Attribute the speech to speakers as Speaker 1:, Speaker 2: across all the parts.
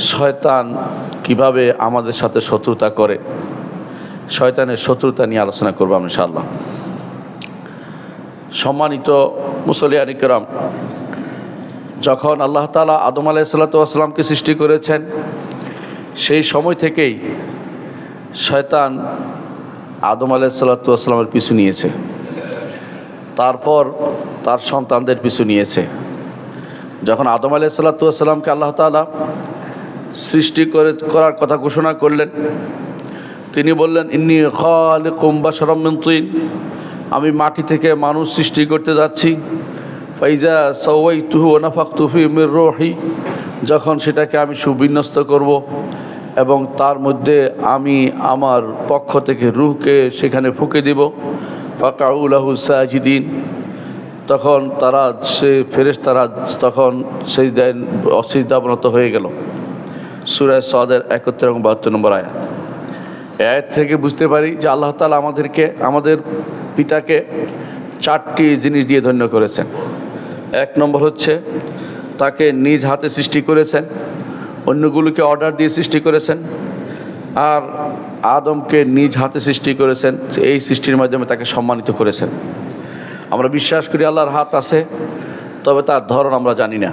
Speaker 1: শয়তান কিভাবে আমাদের সাথে শত্রুতা করে, শয়তানের শত্রুতা নিয়ে আলোচনা করব ইনশাআল্লাহ। সম্মানিত মুসল্লিয়ান কিরাম, যখন আল্লাহ তাআলা আদম আলাইহিসসালাতু ওয়াসসালামকে সৃষ্টি করেছেন, সেই সময় থেকেই শয়তান আদম আলাইহিসসালাতু ওয়াসসালামের পিছু নিয়েছে, তারপর তার সন্তানদের পিছু নিয়েছে। যখন আদম আলাইহিসসালাতু ওয়াসসালামকে আল্লাহ তাআলা সৃষ্টি করার কথা ঘোষণা করলেন, তিনি বললেন, ইন্নী খালিকুম বাশারাম মিন তিন, আমি মাটি থেকে মানুষ সৃষ্টি করতে যাচ্ছি। ফাইজা সাওয়াইতুহু ওয়া নাফাখতু ফীহি মির রূহি, যখন সেটাকে আমি সুবিন্যস্ত করব এবং তার মধ্যে আমি আমার পক্ষ থেকে রূহকে সেখানে ফুঁকে দিব, ফাকাউ লাহু সাজিদিন, তখন তারা ফেরেশতারা তখন সিজদাবনত হয়ে গেল। সূরা সাদের 71 এবং 72 নম্বর আয়াত। এই আয়াত থেকে বুঝতে পারি যে আল্লাহ তাআলা আমাদের পিতাকে 4টি জিনিস দিয়ে ধন্য করেছেন। 1 নম্বর হচ্ছে তাকে নিজ হাতে সৃষ্টি করেছেন, অন্যগুলোকে অর্ডার দিয়ে সৃষ্টি করেছেন, আর আদমকে নিজ হাতে সৃষ্টি করেছেন। এই সৃষ্টির মাধ্যমে তাকে সম্মানিত করেছেন। আমরা বিশ্বাস করি আল্লাহর হাত আছে, তবে তার ধরন আমরা জানি না।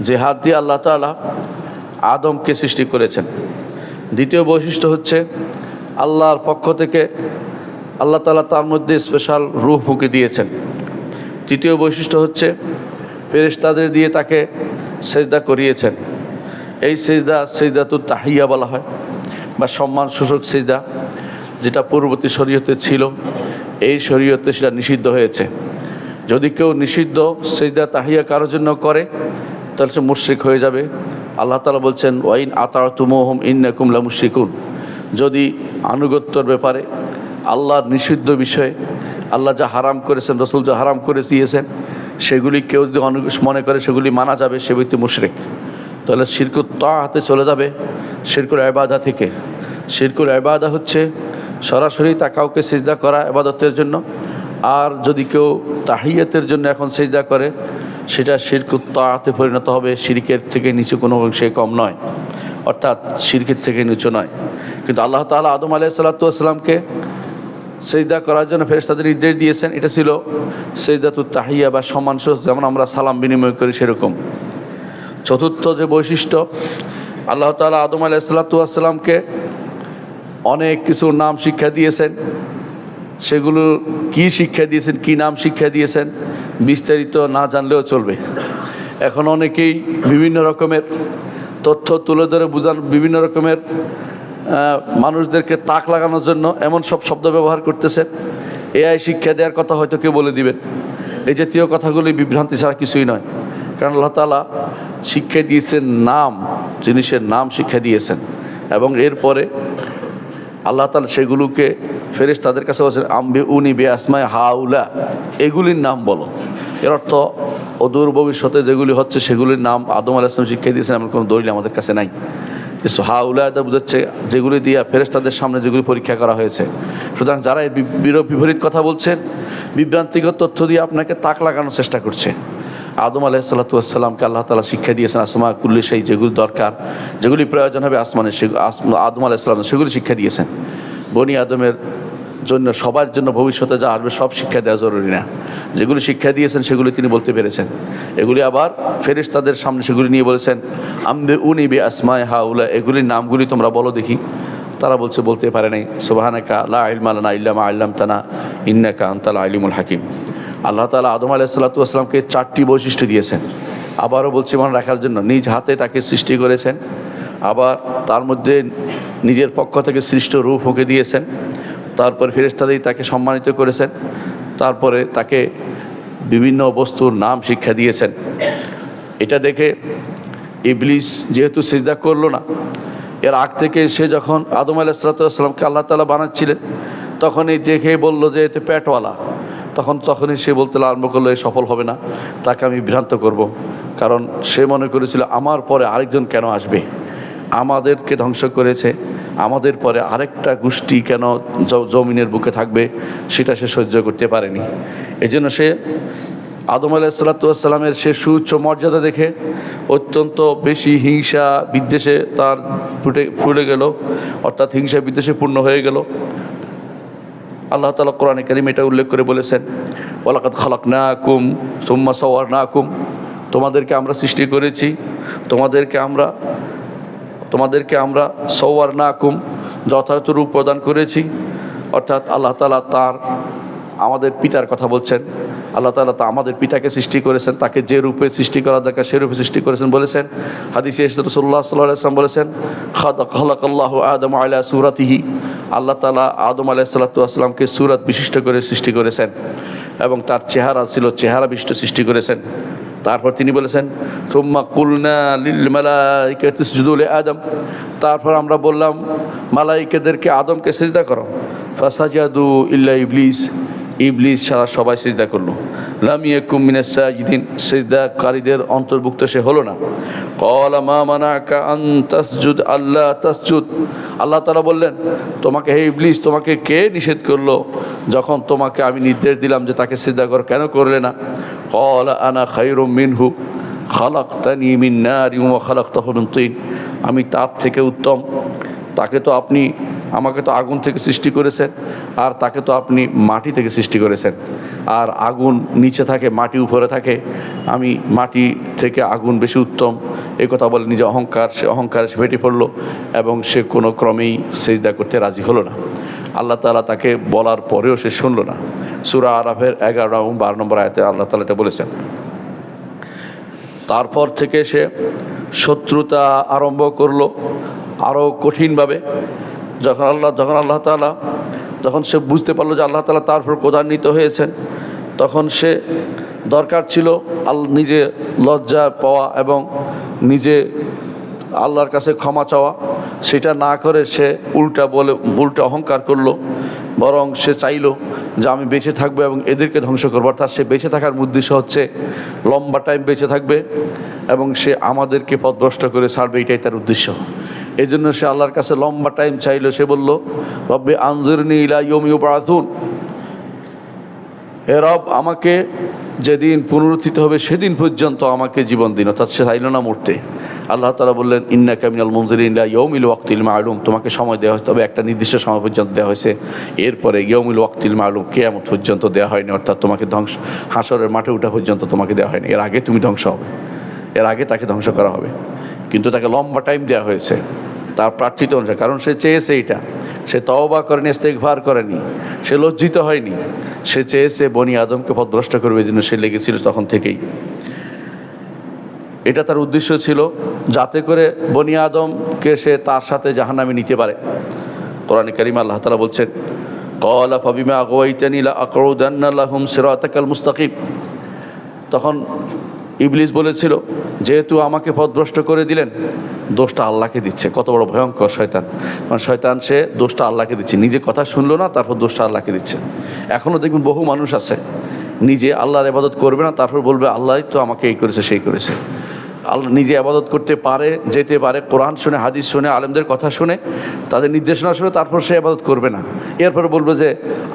Speaker 1: যে হাত দিয়ে আল্লাহ তাআলা আদমকে সৃষ্টি করেছেন। দ্বিতীয় বৈশিষ্ট্য হচ্ছে আল্লাহর পক্ষ থেকে আল্লাহ তাআলা তার মধ্যে স্পেশাল রূহ ফুঁকে দিয়েছেন। তৃতীয় বৈশিষ্ট্য হচ্ছে ফেরেশতাদের দিয়ে তাকে সেজদা করিয়েছেন। এই সেজদাতুত তাহিয়া বলা হয়, বা সম্মান সূচক সেজদা, যেটা পূর্ববর্তী শরীয়তে ছিল, এই শরীয়তে সেটা নিষিদ্ধ হয়েছে। যদি কেউ নিষিদ্ধ সেজদা তাহিয়া কারোর জন্য করে, তাহলে সে মুশরিক হয়ে যাবে। আল্লাহ তাআলা বলছেন, ওয়াইন আতাতুমুহুম ইন্নাকুম লামুশরিকুন, যদি আনুগত্যর ব্যাপারে আল্লাহর নিষিদ্ধ বিষয়ে আল্লাহ যা হারাম করেছেন, রাসূল যা হারাম করে দিয়েছেন, সেগুলি কেউ যদি মনে করে সেগুলি মানা যাবে, সে ব্যক্তি মুশরিক। তাহলে শিরকুত তাআতে চলে যাবে শিরকুল ইবাদা থেকে। শিরকুল ইবাদা হচ্ছে সরাসরি তা কাউকে সিজদা করা ইবাদতের জন্য, আর যদি কেউ তাহিয়াতের জন্য এখন সিজদা করে, সেটা শিরকুত তাআতে পরিণত হবে। শিরকের থেকে নিচু কোনো অংশে কম নয়, অর্থাৎ শিরকের থেকে নিচু নয়। কিন্তু আল্লাহ তাআলা আদম আলাইহিসসালাতু ওয়াসসালামকে সিজদা করার জন্য ফেরেশতাদের নির্দেশ দিয়েছেন। এটা ছিল সিজদাতুত তাহিয়া বা সম্মানসূচক, যেমন আমরা সালাম বিনিময় করি সেরকম। চতুর্থ যে বৈশিষ্ট্য, আল্লাহ তাআলা আদম আলাইহিসসালাতু ওয়াসসালামকে অনেক কিছু নাম শিক্ষা দিয়েছেন। সেগুলো কি শিক্ষা দিয়েছেন, কি নাম শিক্ষা দিয়েছেন, বিস্তারিত না জানলেও চলবে। এখন অনেকেই বিভিন্ন রকমের তথ্য তুলে ধরে বিভিন্ন রকমের মানুষদেরকে তাক লাগানোর জন্য এমন সব শব্দ ব্যবহার করতেছেন। এআই শিক্ষা দেওয়ার কথা হয়তো কেউ বলে দিবেন। এই জাতীয় কথাগুলি বিভ্রান্তি ছাড়া কিছুই নয়। কারণ আল্লাহ তাআলা শিক্ষা দিয়েছেন নাম, জিনিসের নাম শিক্ষা দিয়েছেন, এবং এরপরে আল্লাহ তাআলা সেগুলোকে ফেরেশতাদের কাছে বলছেন, আম্বিউনি বিআসমাই হাউলা, এগুলির নাম বলো। এর অর্থ অদূর ভবিষ্যতে যেগুলি হচ্ছে সেগুলির নাম আদম আলাইহিস সালাম শিক্ষা দিয়েছেন, এমন কোনো দলিল আমাদের কাছে নাই। হাউলা এটা বোঝাচ্ছে যেগুলি দিয়ে ফেরেশতাদের সামনে যেগুলি পরীক্ষা করা হয়েছে। সুতরাং যারা এই বিপরীত কথা বলছেন, বিভ্রান্তিকর তথ্য দিয়ে আপনাকে তাক লাগানোর চেষ্টা করছে। আদম আলাইহিসসালাতু ওয়াসসালামকে আল্লাহ তাআলা শিক্ষা দিয়েছেন আসমা কুল্লি শাই, যেগুলি দরকার, যেগুলি প্রয়োজন হবে আসমানে, আদম আলাইহিস সালাম সেগুলি শিক্ষা দিয়েছেন। বনি আদমের জন্য, সবার জন্য ভবিষ্যতে যা আসবে সব শিক্ষা দেওয়া জরুরি না। যেগুলি শিক্ষা দিয়েছেন সেগুলি তিনি বলতে পেরেছেন। এগুলি আবার ফেরেশতাদের সামনে সেগুলি নিয়ে বলেছেন, আম্বিউনি বিআসমাই হাউলা, এগুলির নামগুলি তোমরা বলো দেখি। তারা বলতে পারে নাই। সুবহানাকা লা ইলমা লানা ইল্লা মা আল্লামতানা ইন্নাকা আনতাল আলিমুল হাকিম। আল্লাহ তাআলা আদম আলাইহিসসালাতু ওয়াসসালামকে 4টি বৈশিষ্ট্য দিয়েছেন। আবারও বলছি মনে রাখার জন্য, নিজ হাতে তাকে সৃষ্টি করেছেন, আবার তার মধ্যে নিজের পক্ষ থেকে সৃষ্ট রূহ ফুঁকে দিয়েছেন, তারপর ফেরেশতাদের তাকে সম্মানিত করেছেন, তারপরে তাকে বিভিন্ন বস্তুর নাম শিক্ষা দিয়েছেন। এটা দেখে ইবলিস যেহেতু সিজদা করলো না, এর আগ থেকে সে যখন আদম আলাইহিসসালাতু ওয়াসসালামকে আল্লাহ তাআলা বানাচ্ছিলেন, তখনই দেখে বলল যে এতে পেটওয়ালা। তখনই সে বলতে আরম্ভ করলো, এ সফল হবে না, তাকে আমি বিভ্রান্ত করব। কারণ সে মনে করেছিল আমার পরে আরেকজন কেন আসবে, আমাদেরকে ধ্বংস করেছে, আমাদের পরে আরেকটা গোষ্ঠী কেন জমিনের বুকে থাকবে, সেটা সে সহ্য করতে পারেনি। এজন্য সে আদম আলাইহিসসালামের সে সুউচ্চ মর্যাদা দেখে অত্যন্ত বেশি হিংসা বিদ্বেষে তার ফুলে গেল, অর্থাৎ হিংসা বিদ্বেষে পূর্ণ হয়ে গেল। আল্লাহ তাআলা কোরআনে কারীমে এটা উল্লেখ করে বলেছেন, ওয়ালাকাদ খালাকনাকুম সুম্মা সাওয়ারনাকুম, তোমাদেরকে আমরা সৃষ্টি করেছি, তোমাদেরকে আমরা সাওয়ারনাকুম যথাযথ রূপ প্রদান করেছি। অর্থাৎ আল্লাহ তাআলা আমাদের পিতার কথা বলছেন। আল্লাহ তাআলা আমাদের পিতাকে সৃষ্টি করেছেন, তাকে যে রূপে সৃষ্টি করা দরকার সে রূপে সৃষ্টি করেছেন। বলেছেন হাদিসে রাসূলুল্লাহ সাল্লাল্লাহু আলাইহি ওয়াসাল্লাম বলেছেন, খালাকাল্লাহু আদম আলা সূরাতিহি, আল্লাহ তাআলা আদম আলাইহিস সালাতু ওয়াস সালামকে সূরত বিশিষ্ট করে সৃষ্টি করেছেন এবং তার চেহারা ছিল চেহারা বিশিষ্ট সৃষ্টি করেছেন। তারপর তিনি বলেছেন সুম্মা কুলনা লিল মালাইকাতি ইসজুদু লি আদম, তারপর আমরা বললাম মালাইকাদেরকে আদমকে সিজদা করো। ফাসাজাদু ইল্লা ইবলিস, ইবলিস ছাড়া সবাই সিজদা করলো। লাম ইয়াকুম মিনাস সাজিদিন, সিজদাকারীদের অন্তর্ভুক্ত সে হলো না। ক্বালা মা মানাকা আন তাসজুদ আল্লা তাসজুদ, আল্লাহ তাআলা বললেন তোমাকে, হে ইবলিস, তোমাকে কে নিষেধ করলো যখন তোমাকে আমি নির্দেশ দিলাম যে তাকে সিজদা কর, কেন করলে না? ক্বালা আনা খায়রুম মিনহু খালাকতানি মিন নারিন ওয়া খালাকতাহু মিন তিন, আমি তাপ থেকে উত্তম। আমাকে তো আগুন থেকে সৃষ্টি করেছেন, আর তাকে তো আপনি মাটি থেকে সৃষ্টি করেছেন। আর আগুন নিচে থাকে, মাটি উপরে থাকে, আমি মাটি থেকে আগুন বেশি উত্তম। এই কথা বলে নিজে অহংকারে সে ফেটে পড়লো এবং সে কোনো ক্রমেই সিজদা করতে রাজি হলো না। আল্লাহ তাআলা তাকে বলার পরেও সে শুনল না। সূরা আরাফের 11 এবং 12 নম্বর আয়াতে আল্লাহ তাআলা এটা বলেছেন। তারপর থেকে সে শত্রুতা আরম্ভ করলো আরও কঠিনভাবে। যখন সে বুঝতে পারলো যে আল্লাহ তাআলা তার উপর ক্রোধান্বিত হয়েছেন, তখন সে দরকার ছিল নিজে লজ্জা পাওয়া এবং নিজে আল্লাহর কাছে ক্ষমা চাওয়া। সেটা না করে সে উল্টা অহংকার করলো, বরং সে চাইলো যে আমি বেঁচে থাকবো এবং এদেরকে ধ্বংস করবো। অর্থাৎ সে বেঁচে থাকার উদ্দেশ্য হচ্ছে লম্বা টাইম বেঁচে থাকবে এবং সে আমাদেরকে পথভ্রষ্ট করে ছাড়বে, এটাই তার উদ্দেশ্য। এই জন্য সে আল্লাহর কাছে লম্বা টাইম চাইলো। সে বলল, রব্বি আনজিরনি ইলা ইয়াউমি ইউবআসুন, হে রব, আমাকে যেদিন পুনরুত্থিত হবে সেদিন পর্যন্ত আমাকে জীবন দিন। অর্থাৎ সে চাইল না মরতে। আল্লাহ তাআলা বললেন, ইন্নাকা মিনাল মুনজিরিন ইলা ইয়াউমিল ওয়াক্তিল মা'লুম, তোমাকে সময় দেওয়া হয়েছে, তবে একটা নির্দিষ্ট সময় পর্যন্ত দেওয়া হয়েছে। এরপরে ইয়াউমিল ওয়াক্তিল মা'লুম, কিয়ামত পর্যন্ত দেওয়া হয়নি। অর্থাৎ তোমাকে হাসরের মাঠে ওঠা পর্যন্ত তোমাকে দেওয়া হয়নি। এর আগে তুমি ধ্বংস হবে, এর আগে তাকে ধ্বংস করা হবে। কিন্তু তাকে লম্বা টাইম দেওয়া হয়েছে তার প্রার্থিত অনুসারে, কারণ সে চেয়েছে এটা। সে তওবা করেনি, ইস্তেগফার করেনি, সে লজ্জিত হয়নি, সে চেয়েছে বনি আদমকে পথভ্রষ্ট করবে, এই জন্য সে লেগেছিল তখন থেকেই। এটা তার উদ্দেশ্য ছিল, যাতে করে বনি আদমকে সে তার সাথে জাহান্নামে নিতে পারে। কোরআনে কারীমে আল্লাহ তাআলা বলছেন, ক্বালা ফাবিমা আগওয়াইতানি লাআকউদান্না লাহুম সিরাতাকাল মুস্তাকিম, তখন ইবলিস বলেছিল, যেহেতু আমাকে পথভ্রষ্ট করে দিলেন, দোষটা আল্লাহকে দিচ্ছে। কত বড় ভয়ঙ্কর শয়তান! কারণ শয়তান সে দোষটা আল্লাহকে দিচ্ছে, নিজে কথা শুনলো না, তারপর দোষটা আল্লাহকে দিচ্ছে। এখনও দেখবেন বহু মানুষ আছে নিজে আল্লাহর ইবাদত করবে না, তারপর বলবে আল্লাহ তো আমাকে এই করেছে সেই করেছে। আল্লাহ নিজে ইবাদত করতে পারে, যেতে পারে, কোরআন শুনে, হাদিস শুনে, আলেমদের কথা শুনে, তাদের নির্দেশনা শুনে, তারপর সে ইবাদত করবে না। এরপরে বলবে যে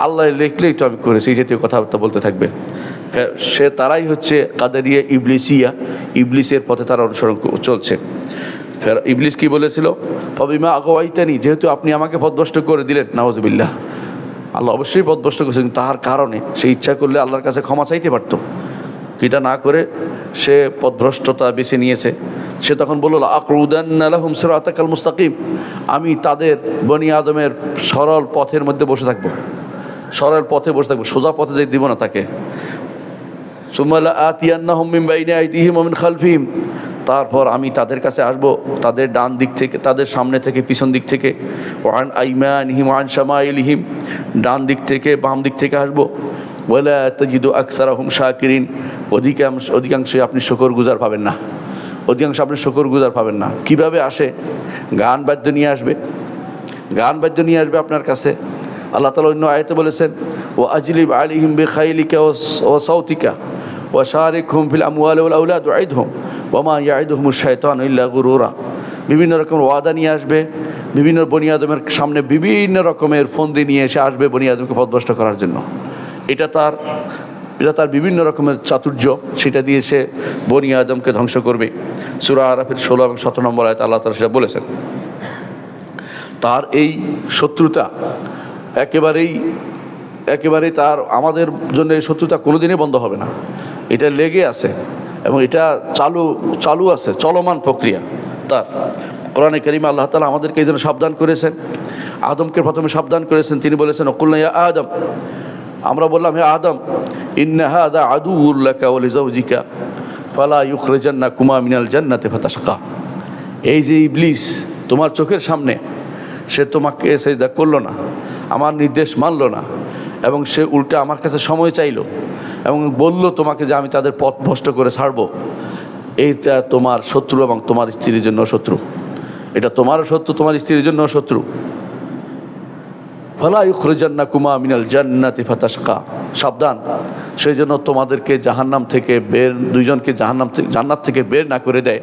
Speaker 1: আল্লাহ লিখলেই তো আমি করেছি, এই জাতীয় কথাবার্তা বলতে থাকবে। সে তারাই হচ্ছে কাদেরিয়া ইবলিসিয়া, ইবলিসের পথে তারা অনুসরণ চলছে। ফের ইবলিস কি বলেছিল, ফাবিমা আগওয়াইতানি, যেহেতু আপনি আমাকে পথভ্রষ্ট করে দিলেন, নাউযুবিল্লাহ, আল্লাহ অবশ্যই পথভ্রষ্ট করেছেন, তার কারণে সে ইচ্ছা করলে আল্লাহর কাছে ক্ষমা চাইতে পারত। এটা না করে সে পথভ্রষ্টতা বেছে নিয়েছে। সে তখন বলল, লাআকউদান্না লাহুম সিরাতাকাল মুস্তাকিম, আমি তাদের বনি আদমের সরল পথের মধ্যে বসে থাকবো, সরল পথে বসে থাকবো, সোজা পথে যেতে দিব না তাকে। সুম্মা লাআতিয়ান্নাহুম মিন বাইনি আইদিহিম ওয়া মিন খালফিহিম, তারপর আমি তাদের কাছে আসব তাদের ডান দিক থেকে, তাদের সামনে থেকে, পিছন দিক থেকে, ওয়া আন আইমানিহিম ওয়া আন শামাইলিহিম, ডান দিক থেকে, বাম দিক থেকে আসবো। ওয়ালা তাজিদু আকসারাহুম শাকিরিন, অধিকাংশই আপনি শুকরগুজার পাবেন না, অধিকাংশ আপনি শুকরগুজার পাবেন না। কিভাবে আসে? গান বাদ্য নিয়ে আসবে, গান বাদ্য নিয়ে আসবে আপনার কাছে। আল্লাহ তাআলা অন্য আয়াতে বলেছেন, ওয়া আজলিব আলাইহিম বিখাইলিকা ওয়া সাউতিকা ওয়া শারিকহুম ফিল আমওয়ালি ওয়াল আওলাদ ওয়াইদহুম ওয়া মা ইয়াইদুহুমুশ শাইতানু ইল্লা গুরুরা। বিভিন্ন রকম ওয়াদা নিয়ে আসবে, বিভিন্ন বনি আদমের সামনে বিভিন্ন রকমের ফন্দি নিয়ে এসে আসবে বনি আদমকে পথভ্রষ্ট করার জন্য। এটা তার এটা তার বিভিন্ন রকমের চাতুর্য, সেটা দিয়ে সে বনি আদমকে ধ্বংস করবে। সূরা আরাফের 16 এবং 17 নম্বর আয়াতে আল্লাহ তাআলা সেটা বলেছেন। তার এই শত্রুতা একেবারেই তার আমাদের জন্য এই শত্রুতা কোনোদিনই বন্ধ হবে না। এটা লেগে আছে এবং এটা চালু আছে, চলমান প্রক্রিয়া তার। কোরআনে কারিমে আল্লাহ তাআলা আমাদেরকে এই জন্য সাবধান করেছেন। আদমকে প্রথমে সাবধান করেছেন, তিনি বলেছেন ওকুলনা ইয়া আদম, আমরা বললাম হে আদম, ইন্না হাযা আদুউল লাকা ওয়া লিজাওজিকা ফালা ইউখরিজান্নাকুমা মিনাল জান্নাতি ফাতাশকা। এই যে ইবলিস তোমার চোখের সামনে, সে তোমাকে সেজদা করলো না, আমার নির্দেশ মানলো না, এবং সে উল্টে আমার কাছে সময় চাইলো এবং বলল তোমাকে যে আমি তাদের পথ ভ্রষ্ট করে ছাড়বো। এইটা তোমার শত্রু এবং তোমার স্ত্রীর জন্য শত্রু। এটা তোমারও শত্রু, তোমার স্ত্রীর জন্য শত্রু। ফালা ইউখরিজান্নাকুমা মিনাল জান্নাতি ফাতাশকা, সাবধান, সেই জন্য তোমাদেরকে জাহান্নাম থেকে দুইজনকে জান্নাত থেকে বের না করে দেয়,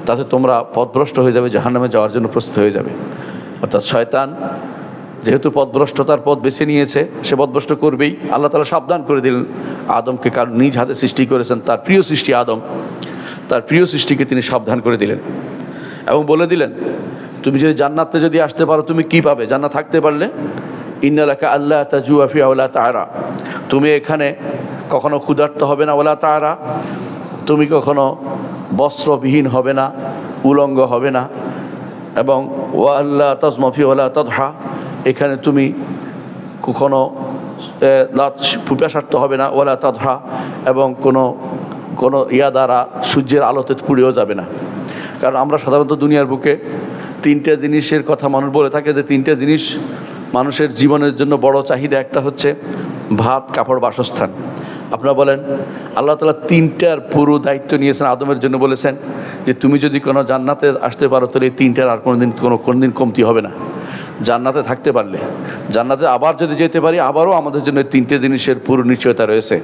Speaker 1: তাতে তোমরা পথভ্রষ্ট হয়ে যাবে, জাহান্নামে যাওয়ার জন্য প্রস্তুত হয়ে যাবে। অর্থাৎ শয়তান যেহেতু পথভ্রষ্টতার পথ বেছে নিয়েছে, সে পথভ্রষ্ট করবেই। আল্লাহ তাআলা সাবধান করে দিলেন আদমকে, কারণ নিজ হাতে সৃষ্টি করেছেন, তার প্রিয় সৃষ্টি আদম, তার প্রিয় সৃষ্টিকে তিনি সাবধান করে দিলেন এবং বলে দিলেন তুমি যদি জান্নাতে যদি আসতে পারো তুমি কি পাবে। জান্নাত থাকতে পারলে ইন্না লাকা আল্লা তাজুআ ফিহা ওয়ালা তা'রা, তুমি এখানে কখনো ক্ষুধার্ত হবে না, ওয়ালা তা'রা, তুমি কখনো বস্ত্রবিহীন হবে না, উলঙ্গ হবে না, এবং ওয়া আল্লা তাজমা ফিহা ওয়ালা তাদহা, এখানে তুমি কখনো পিপাসার্থ হবে না, ওয়ালা তাদহা, এবং কোনো দ্বারা সূর্যের আলোতে পুড়েও যাবে না। কারণ আমরা সাধারণত দুনিয়ার বুকে তিনটে জিনিসের কথা মানুষ বলে থাকে, যে তিনটে জিনিস মানুষের জীবনের জন্য বড় চাহিদা। একটা হচ্ছে ভাত, কাপড়, বাসস্থান। আপনারা বলেন আল্লাহ তাআলা তিনটার পুরো দায়িত্ব নিয়েছেন আদমের জন্য, বলেছেন যে তুমি যদি কোনো জান্নাতে আসতে পারো তাহলে এই তিনটার আর কোনোদিন কমতি হবে না। জান্নাতে থাকতে পারলে, জান্নাতে আবার যদি যেতে পারি, আবারও আমাদের জন্য তিনটে জিনিসের পুরো নিশ্চয়তা রয়েছে।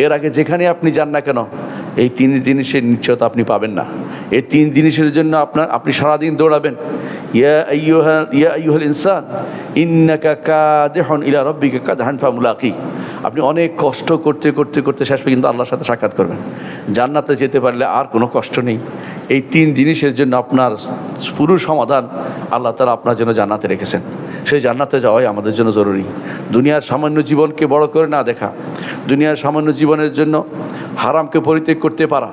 Speaker 1: এর আগে যেখানে আপনি যান না কেন, এই তিন জিনিসের নিশ্চয়তা আপনি পাবেন না। এই তিন জিনিসের জন্য আপনি সারাদিন দৌড়াবেন। ইয়া আইয়ুহাল ইনসান ইন্নাকা কাদিহুন ইলা রাব্বিকা কাদহান ফামুলাকি। আপনি অনেক কষ্ট করতে করতে করতে শেষ পর্যন্ত আল্লাহর সাথে সাক্ষাৎ করবেন। জান্নাতে যেতে পারলে আর কোনো কষ্ট নেই। এই তিন জিনিসের জন্য আপনার পুরো সমাধান আল্লাহ তাআলা আপনার জন্য জান্নাতে রেখেছেন। সেই জান্নাতে যাওয়াই আমাদের জন্য জরুরি। দুনিয়ার সামান্য জীবনকে বড় করে না দেখা, দুনিয়ার সামান্য জীবনের জন্য হারামকে পরিত্যাগ করতে পারা,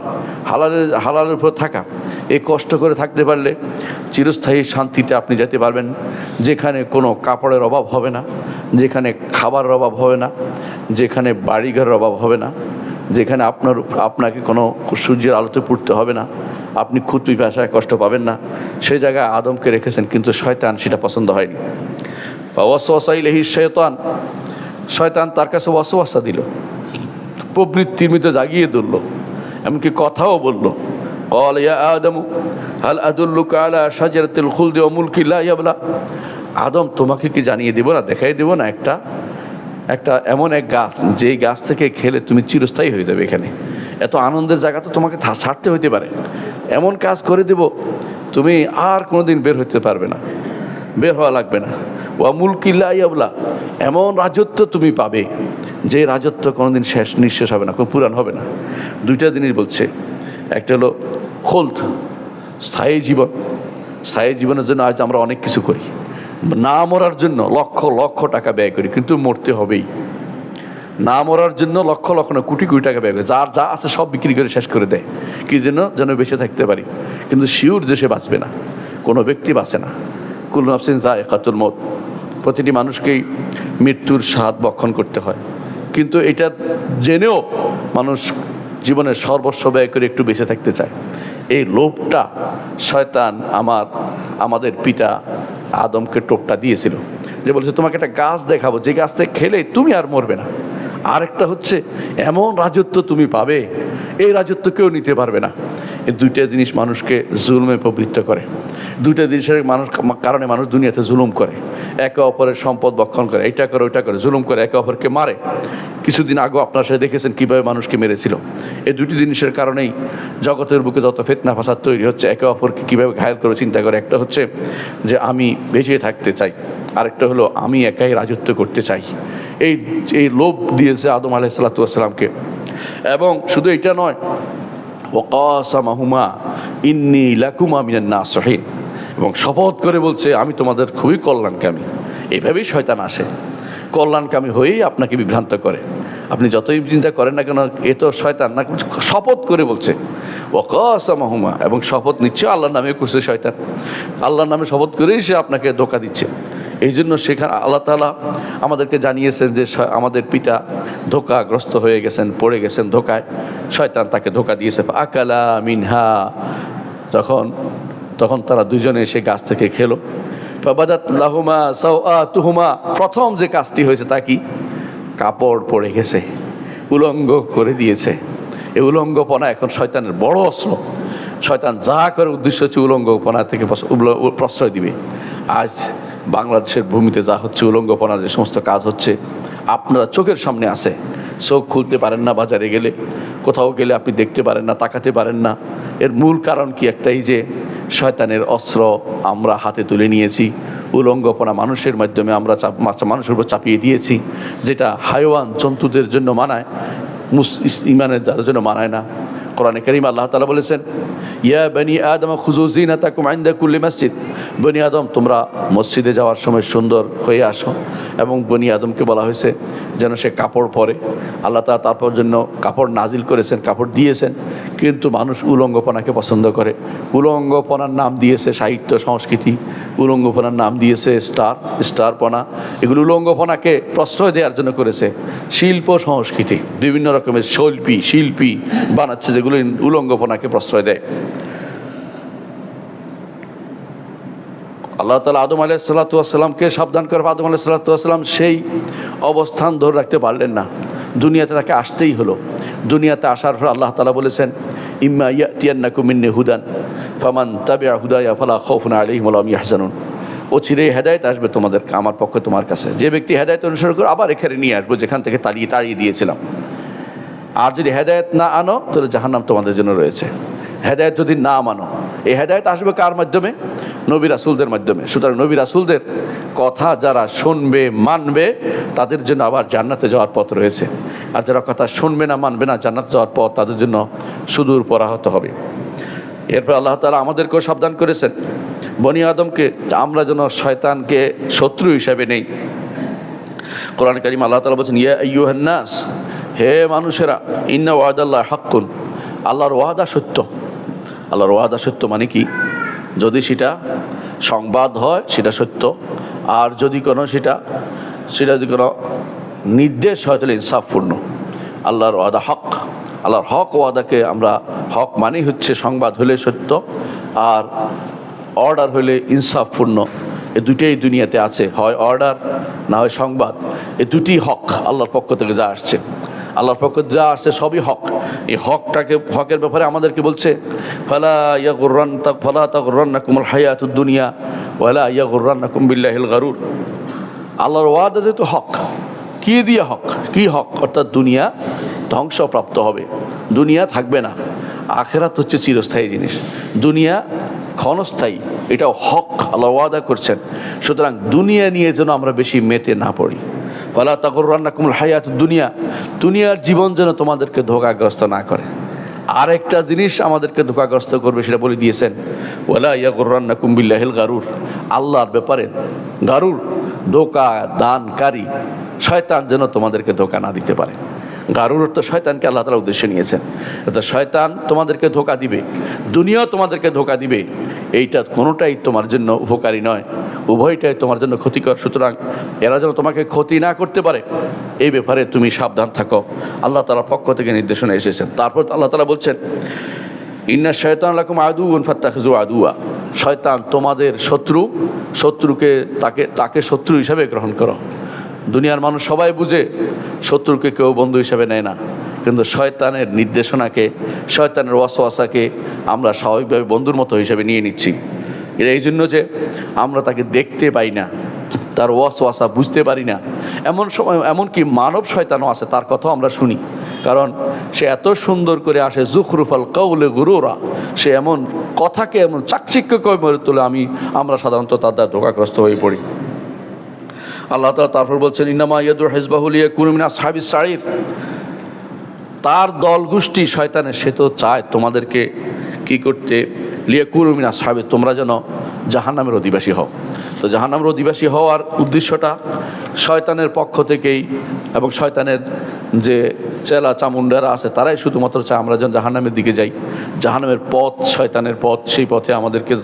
Speaker 1: হালালের উপর থাকা, এই কষ্ট করে থাকতে পারলে চিরস্থায়ী শান্তিতে আপনি যেতে পারবেন, যেখানে কোনো কাপড়ের অভাব হবে না, যেখানে খাবারের অভাব হবে না, যেখানে বাড়িঘরের অভাব হবে না, যেখানে আপনাকে কোনো সূর্যের আলোতে পুড়তে হবে না, আপনি খুদ পিপাসায় কষ্ট পাবেন না। সেই জায়গায় আদমকে রেখেছেন, কিন্তু শয়তান সেটা পছন্দ হয়নি। ওয়াসওয়াসা ইলাইহি শাইতান, শয়তান তার কাছে ওয়াসওয়াসা দিল, প্রবৃত্তির মধ্যে জাগিয়ে তুলল, এমনকি কথাও বলল। ক্বাল ইয়া আদমু হাল আদুল্লুকা আলা শাজারাতিল খুলদি ওয়া মুলকিন লা ইয়াবলা। আদম তোমাকে কি জানিয়ে দেব না, দেখাই দেব না একটা এমন এক গাছ, যেই গাছ থেকে খেলে তুমি চিরস্থায়ী হয়ে যাবে। এখানে এত আনন্দের জায়গা তো তোমাকে ছাড়তে হইতে পারে। এমন কাজ করে দেব তুমি আর কোনোদিন বের হইতে পারবে না, বের হওয়া লাগবে না। ওয়া মুলকিন লা ইয়াবলা, এমন রাজত্ব তুমি পাবে যে রাজত্ব কোনোদিন নিঃশেষ হবে না, কোনো পুরান হবে না। দুইটা জিনিস বলছে, একটা হলো খোলদ, স্থায়ী জীবন। স্থায়ী জীবনের জন্য আজ আমরা অনেক কিছু করি, না মরার জন্য লক্ষ লক্ষ টাকা ব্যয় করি, কিন্তু মরতে হবেই। না মরার জন্য লক্ষ লক্ষ না কোটি কোটি টাকা ব্যয় করে, যার যা আছে সব বিক্রি করে শেষ করে দেয়, কি যেন বেঁচে থাকতে পারি। কিন্তু শিওর যে সে বাঁচবে না, কোনো ব্যক্তি বাঁচে না। কুল্লু নাফসিন যায়কাতুল মউত, প্রতিটি মানুষকেই মৃত্যুর স্বাদ ভক্ষণ করতে হয়। কিন্তু এটা জেনেও মানুষ জীবনের সর্বস্ব ব্যয় করে একটু বেঁচে থাকতে চায়। এই লোভটা শয়তান আমাদের পিতা আদমকে টোপটা দিয়েছিল, যে বলেছে তোমাকে একটা গাছ দেখাবো, যে গাছ থেকে খেলে তুমি আর মরবে না। আরেকটা হচ্ছে এমন রাজত্ব তুমি পাবে, এই রাজত্ব কেউ নিতে পারবে না। এই দুইটা জিনিস মানুষকে জুলুমে প্রবৃত্ত করে। দুইটা জিনিসের কারণে মানুষ দুনিয়াতে জুলুম করে, একে অপরের সম্পদ ভক্ষণ করে, এটা করে ওইটা করে, জুলুম করে, একে অপরকে মারে। কিছুদিন আগেও আপনারা সাথে দেখেছেন কীভাবে মানুষকে মেরেছিল। এই দুটি জিনিসের কারণেই জগতের বুকে যত ফিতনা ফাসাদ তৈরি হচ্ছে, একে অপরকে কীভাবে ঘায়েল করে চিন্তা করে। একটা হচ্ছে যে আমি বেঁচে থাকতে চাই, আরেকটা হলো আমি একাই রাজত্ব করতে চাই। এই এই লোভ দিয়েছে আদম আলাইহিসসালাতু ওয়াসসালামকে। এবং শুধু এটা নয়, ওয়াকাসামাহুমা ইন্নী লাকুমা মিনান নাসিহিন, এবং শপথ করে বলছে আমি তোমাদের খুবই কল্যাণকামী। এইভাবেই শয়তান আসে, কল্যাণকামী হয়েই আপনাকে বিভ্রান্ত করে। আপনি যতই চিন্তা করেন না কেন, এ তো শয়তান না, শপথ করে বলছে ওয়াকাসামাহুমা, এবং শপথ নিচ্ছে আল্লাহর নামে করছে শয়তান, আল্লাহর নামে শপথ করেই সে আপনাকে ধোঁকা দিচ্ছে। এই জন্য সেখানে আল্লাহ তাআলা আমাদেরকে জানিয়েছেন যে আমাদের পিতা ধোঁকাগ্রস্ত হয়ে গেছেন, পড়ে গেছেন ধোঁকায়, শয়তান তাকে ধোঁকা দিয়েছে। আকালা মিনহা, তখন তারা দুজনে সে গাছ থেকে খেলো। ফাবাদাত লাহুমা সাওআতুহুমা, প্রথম যে কাজটি হয়েছে তা কি? কাপড় পড়ে গেছে, উলঙ্গ করে দিয়েছে। এই উলঙ্গপনা এখন শয়তানের বড় অস্ত্র। শয়তান যা করে উদ্দেশ্য হচ্ছে উলঙ্গপনা থেকে প্রশ্রয় দিবে। আজ বাংলাদেশের ভূমিতে যা হচ্ছে, উলঙ্গপনার যে সমস্ত কাজ হচ্ছে, আপনারা চোখের সামনে আছে, চোখ খুলতে পারেন না, বাজারে গেলে কোথাও গেলে আপনি দেখতে পারেন না, তাকাতে পারেন না। এর মূল কারণ কি? একটাই, যে শয়তানের অস্ত্র আমরা হাতে তুলে নিয়েছি, উলঙ্গপনা মানুষের মাধ্যমে আমরা মানুষের উপর চাপিয়ে দিয়েছি, যেটা হাইওয়ান জন্তুদের জন্য মানায়, ইমানের যার জন্য মানায় না। কোরআনে কারীম আল্লাহ তাআলা বলেছেন, ইয়া বনি আদম খুযু যিনাতাকুম ইনদা কুল্লি মসজিদ, বনি আদম তোমরা মসজিদে যাওয়ার সময় সুন্দর হয়ে আসো। এবং বনি আদমকে বলা হয়েছে যেন সে কাপড় পরে। আল্লাহ তাআলা তারপর জন্য কাপড় নাজিল করেছেন, কাপড় দিয়েছেন, কিন্তু মানুষ উলঙ্গপনাকে পছন্দ করে। উলঙ্গপনার নাম দিয়েছে সাহিত্য সংস্কৃতি, উলঙ্গপনার নাম দিয়েছে স্টারপনা। এগুলো উলঙ্গপনাকে প্রশ্রয় দেওয়ার জন্য করেছে। শিল্প সংস্কৃতি, বিভিন্ন রকমের শিল্পী বানাচ্ছে যেগুলো উলঙ্গপনাকে প্রশ্রয় দেয়। আল্লাহ তাআলা আদম আলাইহিসসালাতু ওয়াসসালামকে সাবধান করে, আদম আলাইহিসসালাতু ওয়াসসালাম সেই অবস্থান ধরে রাখতে পারলেন না, দুনিয়াতে তাকে আসতেই হলো। দুনিয়াতে আসার পর আল্লাহ তাআলা বলেছেন, ইম্মা ইয়াতিয়ান্নাকুম মিন্নি হুদান ফামান তাবিআ হুদায়া ফালা খাউফুন আলাইহিম ওয়া লা হুম ইয়াহজানুন। চিরেই হেদায়েত আসবে তোমাদের, আমার পক্ষে তোমার কাছে। যে ব্যক্তি হেদায়েত অনুসরণ করে আবার এখানে নিয়ে আসবো যেখান থেকে তাড়িয়ে দিয়েছিলাম। আর যদি হেদায়েত না আনো তাহলে জাহান্নাম তোমাদের জন্য রয়েছে। হেদায়েত যদি না মানো, এই হেদায়েত আসবে কার মাধ্যমে? নবী রাসূলদের মাধ্যমে। সুতরাং নবী রাসূলদের কথা যারা শুনবে, মানবে, তাদের জন্য আবার জান্নাতে যাওয়ার পথ রয়েছে। আর যারা কথা শুনবে না, মানবে না, জান্নাতে যাওয়ার পথ তাদের জন্য সুদূর পরাহত হবে। এরপর আল্লাহ তাআলা আমাদেরকেও সাবধান করেছেন, বনি আদমকে, আমরা যেন শয়তানকে শত্রু হিসাবে নেই। কোরআন কারীম আল্লাহ তাআলা বলেছেন, ইয়া আইয়ুহান নাস, হে মানুষেরা, ইন্না ওয়াদাল্লাহি হাক্কুন, আল্লাহর ওয়াদা সত্য। আল্লাহর ওয়াদা সত্য মানে কি? যদি সেটা সংবাদ হয় সেটা সত্য, আর যদি কোনো সেটা যদি কোনো নির্দেশ হয় তাহলে ইনসাফপূর্ণ। আল্লাহর ওয়াদা হক, আল্লাহর হক ওয়াদাকে আমরা, হক মানেই হচ্ছে সংবাদ হলে সত্য, আর অর্ডার হলে ইনসাফপূর্ণ। এই দুটোই দুনিয়াতে আছে, হয় অর্ডার না হয় সংবাদ। এই দুটি হক আল্লাহর পক্ষ থেকে যা আসছে, আল্লাহর পক্ষ যা আসছে সবই হক। এই হকের ব্যাপারে আমাদেরকে বলছে, ফালা তাগুররান্নাকুমুল হায়াতুদ দুনিয়া ওয়ালা ইয়াগুররান্নাকুম বিল্লাহিল গারুর। আল্লাহর ওয়াদা যেহেতু হক, কি দিয়ে হক? কি হক? অর্থাৎ দুনিয়া ধ্বংসপ্রাপ্ত হবে, দুনিয়া থাকবে না। আখিরাত হচ্ছে চিরস্থায়ী জিনিস, দুনিয়া ক্ষণস্থায়ী, এটাও হক আল্লাহ ওয়াদা করছেন। সুতরাং দুনিয়া নিয়ে যেন আমরা বেশি মেতে না পড়ি। ফালা তাগুররান্নাকুমুল হায়াতুদ দুনিয়া, দুনিয়ার জীবন যেন তোমাদেরকে ধোঁকাগ্রস্ত না করে। আরেকটা জিনিস আমাদেরকে ধোঁকাগ্রস্ত করবে, সেটা বলে দিয়েছেন, ওয়ালা ইয়াগুররান্নাকুম বিল্লাহিল গারুর। আল্লাহর ব্যাপারে গারুর, ধোঁকা দানকারী শয়তান যেন তোমাদেরকে ধোঁকা না দিতে পারে। গারুর অর্থ শয়তানকে আল্লাহ তাআলা উদ্দেশ্যে নিয়েছেন। অর্থাৎ শয়তান তোমাদেরকে ধোঁকা দিবে, দুনিয়াও তোমাদেরকে ধোঁকা দিবে। এইটা কোনোটাই তোমার জন্য উপকারী নয়, উভয়টাই তোমার জন্য ক্ষতিকর। সুতরাং এরা যেন তোমাকে ক্ষতি না করতে পারে, এই ব্যাপারে তুমি সাবধান থাকো। আল্লাহ তাআলার পক্ষ থেকে নির্দেশনা এসেছেন। তারপর আল্লাহ তাআলা বলছেন, ইন্না শায়তান লাকুম আদুউন ফাত্তাখিযু আদুওয়া, শয়তান তোমাদের শত্রু, শত্রুকে তাকে শত্রু হিসাবে গ্রহণ করো। দুনিয়ার মানুষ সবাই বুঝে শত্রুকে কেউ বন্ধু হিসাবে নেয় না, কিন্তু শয়তানের নির্দেশনাকে, শয়তানের ওয়াসওয়াসাকে আমরা স্বাভাবিকভাবে বন্ধুর মতো হিসাবে নিয়ে নিচ্ছি। এটা এই জন্য যে আমরা তাকে দেখতে পাই না, তার ওয়াসওয়াসা বুঝতে পারি না। এমন সময় এমনকি মানব শয়তানও আছে, তার কথাও আমরা শুনি, কারণ সে এত সুন্দর করে আসে, জুখরুফাল কাউলে গুরুরা, সে এমন কথাকে এমন চাকচিক্য করে মরে তোলে, আমরা সাধারণত তার দ্বারা ধোঁকাগ্রস্ত হয়ে পড়ি। আল্লাহ তাআলা তারপর বলছেন ইন্নামা ইয়াদু হিজবাহু লিয়াকুনু মিন আসহাবিস সাঈর, তার দল গোষ্ঠী শয়তানের সে তো চায় তোমাদেরকে কি করতে, লিয়াকুনু মিন আসহাবিস, তোমরা যেন জাহান্নামের অধিবাসী হও। তো জাহান্নামের অধিবাসী হওয়ার উদ্দেশ্যটা শয়তানের পক্ষ থেকেই, এবং শয়তানের যে চেলা চামুন্ডারা আছে তারাই শুধুমাত্র চায় আমরা যেন জাহান্নামের দিকে যাই। জাহান্নামের পথ শয়তানের পথ, সেই পথে আমাদেরকে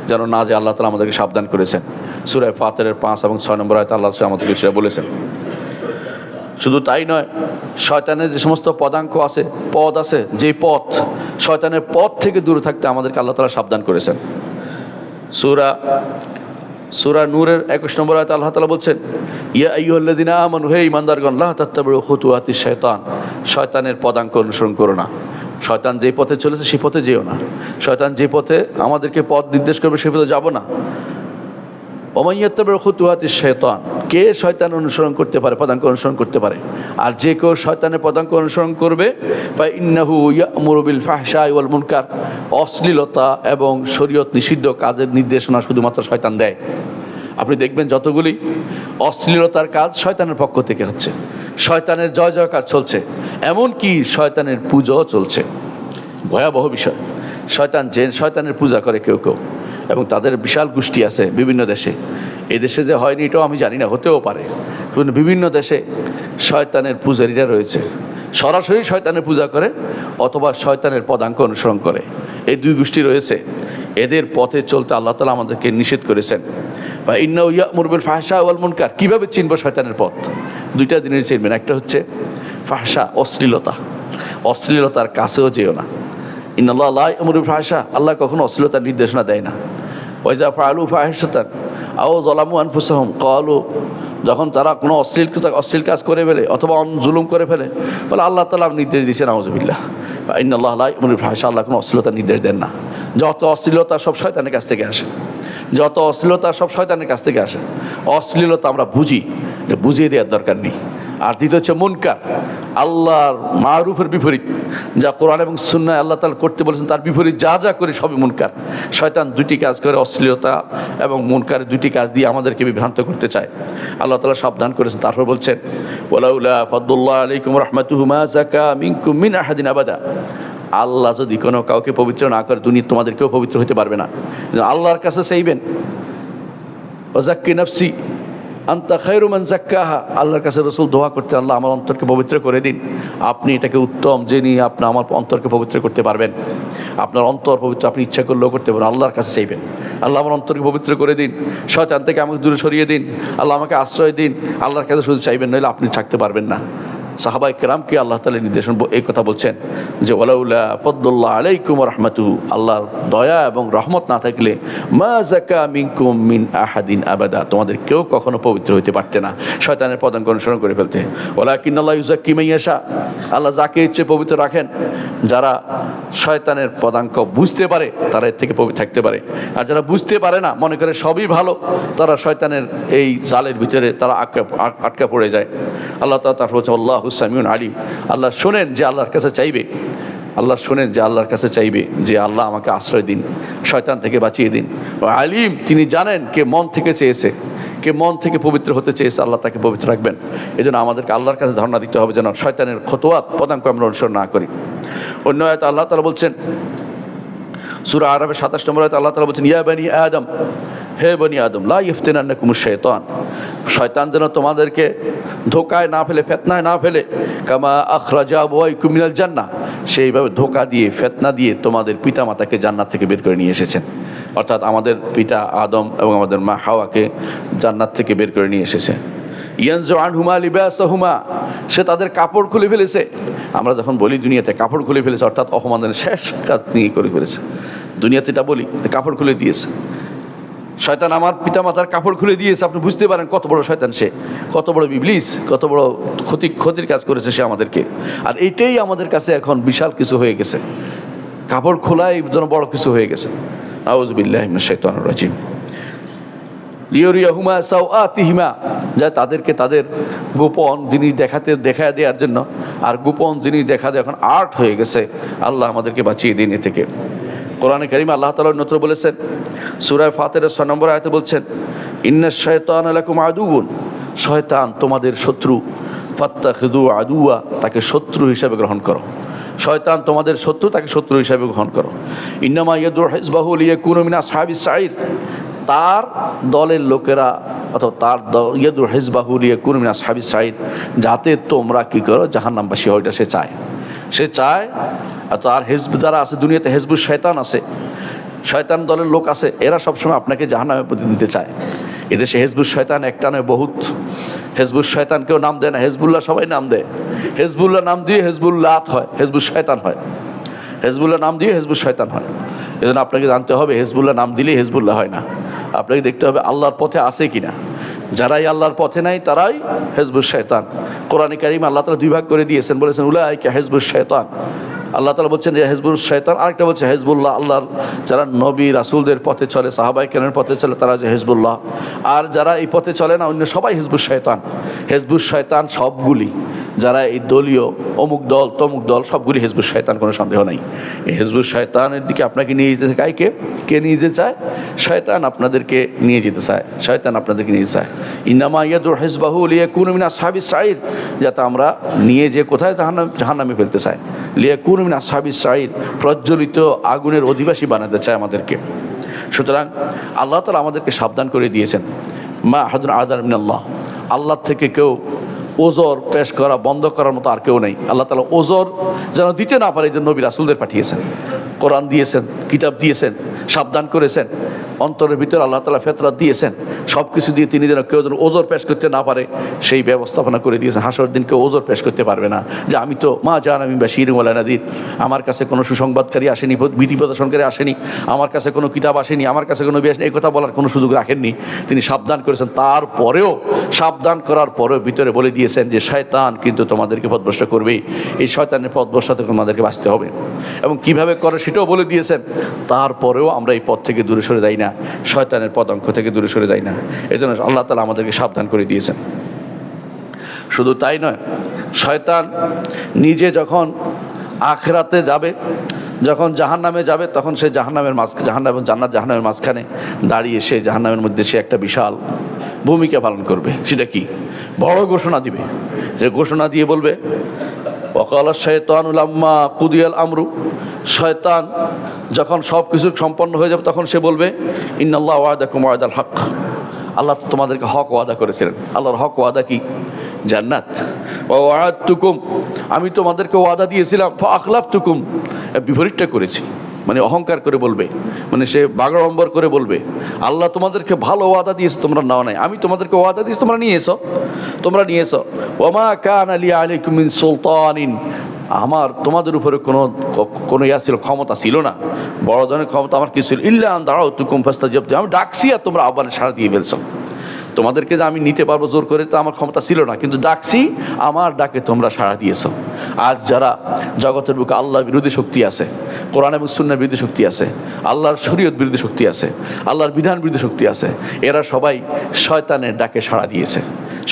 Speaker 1: যেন না যায় আল্লাহ তাআলা আমাদেরকে সাবধান করেছেন। সূরা ফাতিরের 5 এবং 6 নম্বর আয়াতে আল্লাহ আমাদেরকে সেটা বলেছেন। শুধু তাই নয়, শয়তানের যে সমস্ত পদাঙ্ক আছে, পথ আছে, যেই পথ শয়তানের পথ থেকে দূরে থাকতে আমাদেরকে আল্লাহ তাআলা সাবধান করেছেন। সূরা নূরের 21 নম্বর আয়াতে আল্লাহ তাআলা বলছেন ইয়া আইয়ুহাল্লাযিনা আমানু, হে ঈমানদারগণ, লা তাত্তাবিউ খুতুওয়াতিশ শায়তান, শয়তানের পদাঙ্ক অনুসরণ করো না। শয়তান যে পথে চলেছে সেই পথে যেও না। শয়তান যে পথে আমাদেরকে পথ নির্দেশ করবে সেই পথে যাব না। ওমান ইয়াত্তাবিউ খুতুওয়াতিশ শায়তান, কে শয়তান অনুসরণ করতে পারে, পদাঙ্ক অনুসরণ করতে পারে, আর যে কেউ শয়তানের পদাঙ্ক অনুসরণ করবে ফা ইন্নাহু ইয়া'মুরু বিল ফাহশাই ওয়াল মুনকার, অশ্লীলতা এবং শরীয়ত নিষিদ্ধ কাজের নির্দেশনা শুধুমাত্র শয়তান দেয়। আপনি দেখবেন যতগুলি অশ্লীলতার কাজ শয়তানের পক্ষ থেকে হচ্ছে, শয়তানের জয় জয়কার চলছে, এমনকি শয়তানের পূজাও চলছে। ভয়াবহ বিষয়। শয়তানের পূজা করে কেউ কেউ, এবং তাদের বিশাল গোষ্ঠী আছে বিভিন্ন দেশে। এই দেশে যে হয়নি এটাও আমি জানি না, হতেও পারে। বিভিন্ন দেশে শয়তানের পূজারীরা রয়েছে, সরাসরি শয়তানের পূজা করে অথবা শয়তানের পদাঙ্ক অনুসরণ করে। এই দুই গোষ্ঠী রয়েছে, এদের পথে চলতে আল্লাহ তাআলা আমাদেরকে নিষেধ করেছেন। বা ইন্নাহু ইয়া'মুরু বিল ফাহশা ওয়াল মুনকার, কীভাবে চিনব শয়তানের পথ? দুইটা জিনিস চিনবেন। একটা হচ্ছে ফাহশা, অশ্লীলতা, অশ্লীলতার কাছেও যেও না। ইন্নাল্লাহা লা ইয়া'মুরু বিল ফাহশা, আল্লাহ কখনো অশ্লীলতার নির্দেশনা দেয় না। ওয়া ইযা ফাআলু ফাহিশাতান আও যালামু আনফুসাহুম ক্বালু, যখন তারা কোনো অশ্লীল কাজ করে ফেলে অথবা জুলুম করে ফেলে, বলে আল্লাহ তাআলা নির্দেশ দিয়েছেন নাউযুবিল্লাহ, ইন্নাল্লাহা লা ইয়া'মুরু বিল ফাহশা, আল্লাহ কোনো অশ্লীলতার নির্দেশ দেন না। যত অশ্লীলতা সব শয়তানের কাছ থেকে আসে, যত অশ্লীলতা সব শয়তানের কাছ থেকে আসে। অশ্লীলতা আমরা বুঝি, বুঝিয়ে দেওয়ার দরকার নেই। আর দ্বিতীয় হচ্ছে মুনকার, আল্লাহর মারুফের বিপরীত, যা কোরআন এবং সুন্নাহ আল্লাহ তাআলা করতে বলেছেন তার বিপরীত যা যা করে সবই মুনকার। শয়তান দুটি কাজ করে, অশ্লীলতা এবং মুনকার দুটি কাজ দিয়ে আমাদেরকে বিভ্রান্ত করতে চায়। আল্লাহ তাআলা সাবধান করেছেন। তারপর বলছেন ওয়ালাউলা ফাদলুল্লাহি আলাইকুম ওয়া রাহমাতুহু মা যাকা মিনকুম মিন আহাদিন আবাদা, আল্লাহ যদি কোনো কাউকে পবিত্র না করে দুনিয়া তোমাদেরকেও পবিত্র হতে পারবে না। আল্লাহর কাছে চাইবেন ওয়াজাক্কি নাফসি আনতা খায়রু মান যাক্কাহা, আল্লাহর কাছে রাসূল দোয়া করতে, আল্লাহ আমার অন্তরকে পবিত্র করে দিন। আপনি এটাকে উত্তম জেনে আপনি আমার অন্তরকে পবিত্র করতে পারবেন। আপনার অন্তর পবিত্র আপনি ইচ্ছা করলেও করতে পারেন। আল্লাহর কাছে চাইবেন, আল্লাহ আমার অন্তরকে পবিত্র করে দিন, শয়তান থেকে আমাকে দূরে সরিয়ে দিন, আল্লাহ আমাকে আশ্রয় দিন। আল্লাহর কাছে শুধু চাইবেন, নইলে আপনি থাকতে পারবেন না। সাহাবায়ে কেরামকে আল্লাহ তাআলা নির্দেশন এই কথা বলছেন যে ওয়ালাউলা ফাদলুল্লাহি আলাইকুম ওয়া রাহমাতুহু, আল্লাহর দয়া এবং রহমত না থাকলে মা যাকা মিনকুম মিন আহাদিন আবাদা, তোমাদের কেউ কখনো পবিত্র হতে পারতে না, শয়তানের পদাঙ্ক অনুসরণ করে ফেলতে। ওয়ালাকিন্নাল্লাহু ইউযাক্কি মান ইয়াশা, আল্লাহ যাকে ইচ্ছে পবিত্র রাখেন। যারা শয়তানের পদাঙ্ক বুঝতে পারে তারা এর থেকে পবিত্র থাকতে পারে, আর যারা বুঝতে পারে না, মনে করে সবই ভালো, তারা শয়তানের এই জালের ভিতরে তারা আটকা পড়ে যায়। আল্লাহ তাআলা তারপর বলছেন আল্লাহু সামিউন আলিম, আল্লাহ শোনেন যে আল্লাহর কাছে চাইবে, আল্লাহ শোনেন যে আল্লাহর কাছে চাইবে যে আল্লাহ আমাকে আশ্রয় দিন, শয়তান থেকে বাঁচিয়ে দিন। আলিম, তিনি জানেন কে মন থেকে চেয়েছে, কে মন থেকে পবিত্র হতে চেয়েছে, আল্লাহ তাকে পবিত্র রাখবেন। এই জন্য আমাদেরকে আল্লাহর কাছে ধারণা দিতে হবে যেন শয়তানের খুতুওয়াত পদাঙ্ক আমরা অনুসরণ না করি। অন্য আয়াতে আল্লাহ তাআলা বলছেন সূরা আরাফের 27 নম্বর আয়াতে আল্লাহ তাআলা বলছেন ইয়া বানি আদম, হে বনি আদম, লা ইফতিনান্নাকুমুশ শাইতান, শয়তান যেন তোমাদেরকে ধোকায় না ফেলে, ফিতনায় না ফেলে, কামা আখরাজা আবওয়াইকুম মিনাল জান্নাহ, সেইভাবে ধোকা দিয়ে ফিতনা দিয়ে তোমাদের পিতামাতাকে জান্নাত থেকে বের করে নিয়ে এসেছেন। অর্থাৎ আমাদের পিতা আদম এবং আমাদের মা হাওয়াকে জান্নাত থেকে বের করে নিয়ে এসেছে। ইয়ানজু আনহুমা লিবাসাহুমা, সে তাদের কাপড় খুলে ফেলেছে। আমরা যখন বলি দুনিয়াতে কাপড় খুলে ফেলেছে, অর্থাৎ অপমানের শেষ কাজ নিয়ে করে ফেলেছে। দুনিয়াতে এটা বলি কাপড় খুলে দিয়েছে। শয়তান আমার পিতামাতার কাপড় খুলে দিয়েছে। আপনি বুঝতে পারেন কত বড় শয়তান সে, কত বড় ইবলিস, কত বড় ক্ষতির কাজ করেছে সে আমাদেরকে। আর এইটাই আমাদের কাছে এখন বিশাল কিছু হয়ে গেছে, কাপড় খোলাই যেন বড় কিছু হয়ে গেছে। আউযু বিল্লাহি মিনাশ শাইতানির রাজিম। লিউরিয়াহুমা সাওআতিহিমা, যা তাদেরকে তাদের গোপন জিনিস দেখা দেওয়ার জন্য। আর গোপন জিনিস দেখা দেওয়া এখন আর্ট হয়ে গেছে। আল্লাহ আমাদেরকে বাঁচিয়ে দিন এ থেকে। কোরআনে কারীমে আল্লাহ তাআলা নতুন বলেছেন সূরা ফাতিরের 6 নম্বর আয়াতে বলছেন ইন্নাশ শাইতানা লাকুম আদুউন শয়তান তোমাদের শত্রু, ফাত্তাখিযু আদুয়া, তাকে শত্রু হিসেবে গ্রহণ করো। শয়তান তোমাদের শত্রু, তাকে শত্রু হিসেবে গ্রহণ করো। ইন্নামা ইয়াদউ হিজবাহু লিয়াকুনু মিন আসহাবিস সাঈর, তার দলের লোকেরা অথবা তার ইয়াদউ হিজবাহু লিয়াকুনু মিন আসহাবিস সাঈর, যাতে তোমরা কি করো, জাহান্নামবাসী হয়, এটা সে চায়। আর তার হিজব যারা আছে দুনিয়াতে, হিজবুশ শয়তান আছে, শয়তান দলের লোক আছে, এরা সবসময় আপনাকে জাহান্নামে প্রতি দিতে চায়। এদেশে হিজবুশ শয়তান একটা নয়, বহুত। হিজবুশ শয়তান কেউ নাম দেয় না, হিজবুল্লাহ সবাই নাম দেয়। হিজবুল্লাহ নাম দিয়ে হিজবুল্লাহ হয়, হিজবুশ শয়তান হয়। হিজবুল্লাহ নাম দিয়ে হিজবুশ শয়তান হয়। এই জন্য আপনাকে জানতে হবে, হিজবুল্লাহ নাম দিলেই হিজবুল্লাহ হয় না, আপনাকে দেখতে হবে আল্লাহর পথে আছে কিনা। যারাই আল্লাহর পথে নাই তারাই হিজবুশ শয়তান। কোরআনে কারীমে আল্লাহ তাআলা দুই ভাগ করে দিয়েছেন, বলেছেন উলাইকা হিজবুশ শয়তান। আল্লাহ তাআলা বলছেন যে হিজবুশ শয়তান, আরেকটা বলছে হিজবুল্লাহ। আল্লাহর যারা নবী রাসূলদের পথে চলে, সাহাবায়ে কেরামের পথে চলে, তারা যে হিজবুল্লাহ। আর যারা এই পথে চলে না, অন্য সবাই হিজবুশ শয়তান। হিজবুশ শয়তান সবগুলি, যারা এই দলীয় অমুক দল তমুক দল, সবগুলি হিজবুশ শয়তান, কোনো সন্দেহ নাই। এই হিজবুশ শয়তানের দিকে আপনাকে নিয়ে যেতে চায় কে নিয়ে যেতে চায়? শয়তান আপনাদেরকে নিয়ে যেতে চায়, শয়তান আপনাদেরকে নিয়ে যেতে চায়। ইন্নামা ইয়াদউ হিজবাহু লিয়াকুনু মিন আসহাবিস সাঈর, যাতে আমরা নিয়ে যে কোথায় জাহান্নামে ফেলতে চায়। লিয়াকুনু মিন আসহাবিস সাঈর, প্রজ্বলিত আগুনের অধিবাসী বানাতে চায় আমাদেরকে। সুতরাং আল্লাহ তাআলা আমাদেরকে সাবধান করে দিয়েছেন, মা আহাদুন আ'যার মিনাল্লাহ, আল্লাহ থেকে কেউ ওজর পেশ করা বন্ধ করার মতো আর কেউ নেই। আল্লাহ তাআলা ওজর যেন দিতে না পারে, এই জন্য নবী রাসূলদের পাঠিয়েছেন, কোরআন দিয়েছেন, কিতাব দিয়েছেন, সাবধান করেছেন। অন্তরের ভিতরে আল্লাহ তাআলা ফিতরাত দিয়েছেন, সব কিছু দিয়ে তিনি যেন কেউ যেন ওজর পেশ করতে না পারে সেই ব্যবস্থাপনা করে দিয়েছেন। হাসরের দিন কেউ ওজর পেশ করতে পারবে না যে আমি তো মা জাআনা মিন বাশীরিন ওয়ালা নাযীর, আমার কাছে কোনো সুসংবাদকারী আসেনি, ভীতি প্রদর্শনকারী আসেনি, আমার কাছে কোনো কিতাব আসেনি, আমার কাছে কোনো নবী আসেনি, এই কথা বলার কোনো সুযোগ রাখেননি। তিনি সাবধান করেছেন, তারপরেও সাবধান করার পরেও ভিতরে বলে দিয়েছেন যে শয়তান কিন্তু তোমাদেরকে পথভ্রষ্ট করবে, এই শয়তানের পথভ্রষ্ট থেকে তোমাদেরকে বাঁচতে হবে, এবং কিভাবে করে সেটাও বলে দিয়েছেন। তারপরেও আমরা এই পথ থেকে দূরে সরে যাই না, শয়তানের পদাঙ্ক থেকে দূরে সরে যাই না। এই জন্য আল্লাহ তাআলা আমাদেরকে সাবধান করে দিয়েছেন। শুধু তাই নয়, শয়তান নিজে যখন আখিরাতে যাবে, যখন জাহান্নামে যাবে, তখন সে জাহান্নামের জাহান্নামের মাঝখানে দাঁড়িয়ে সে জাহান্নামের মধ্যে সে একটা বিশাল ভূমিকা পালন করবে। সেটা কি? বড় ঘোষণা দিবে। যে ঘোষণা দিয়ে বলবে ওয়াকালা শাইতানু লাম্মা কুদিয়াল আমরু, শয়তান যখন সব কিছু সম্পন্ন হয়ে যাবে তখন সে বলবে ইন্নাল্লাহু ওয়াদাকুম ওয়াদাল হক, আল্লাহ তোমাদেরকে হক ওয়াদা করেছিলেন। আল্লাহর হক ওয়াদা কি? জান্নাত। ওয়া ওয়া'আদতুকুম, আমি তোমাদেরকে ওয়াদা দিয়েছিলাম, ফা আখলাফতুকুম, বিপরীতটা করেছি। মানে অহংকার করে বলবে, মানে সে বাগাড়ম্বর করে বলবে আল্লাহ তোমাদেরকে ভালো ওয়াদা দিয়েছে, তোমরা নাও নাই, আমি তোমাদেরকে ওয়াদা দিয়েছি, তোমরা নিয়ে এসো। ওয়া মা কানা লি আলাইকুম মিন সুলতানিন, আমার তোমাদের উপরে কোনো ছিল, ক্ষমতা ছিল না, বড় ধরনের ক্ষমতা আমার কিছু ছিল। ইল্লা আন দাআউতুকুম ফাস্তাজাবতুম, আমি ডাকছি আর তোমরা আহ্বানে সাড়া দিয়ে ফেলছো। তোমাদেরকে যে আমি নিতে পারবো জোর করে, তো আমার ক্ষমতা ছিল না, কিন্তু ডাকছি, আমার ডাকে তোমরা সাড়া দিয়েছো। আজ যারা জগতের বুকে আল্লাহর বিরোধী শক্তি আছে, কোরআন এবং সুন্নাহর বিরোধী শক্তি আছে, আল্লাহর শরীয়ত বিরোধী শক্তি আছে, আল্লাহর বিধান বিরোধী শক্তি আছে, এরা সবাই শয়তানের ডাকে সাড়া দিয়েছে।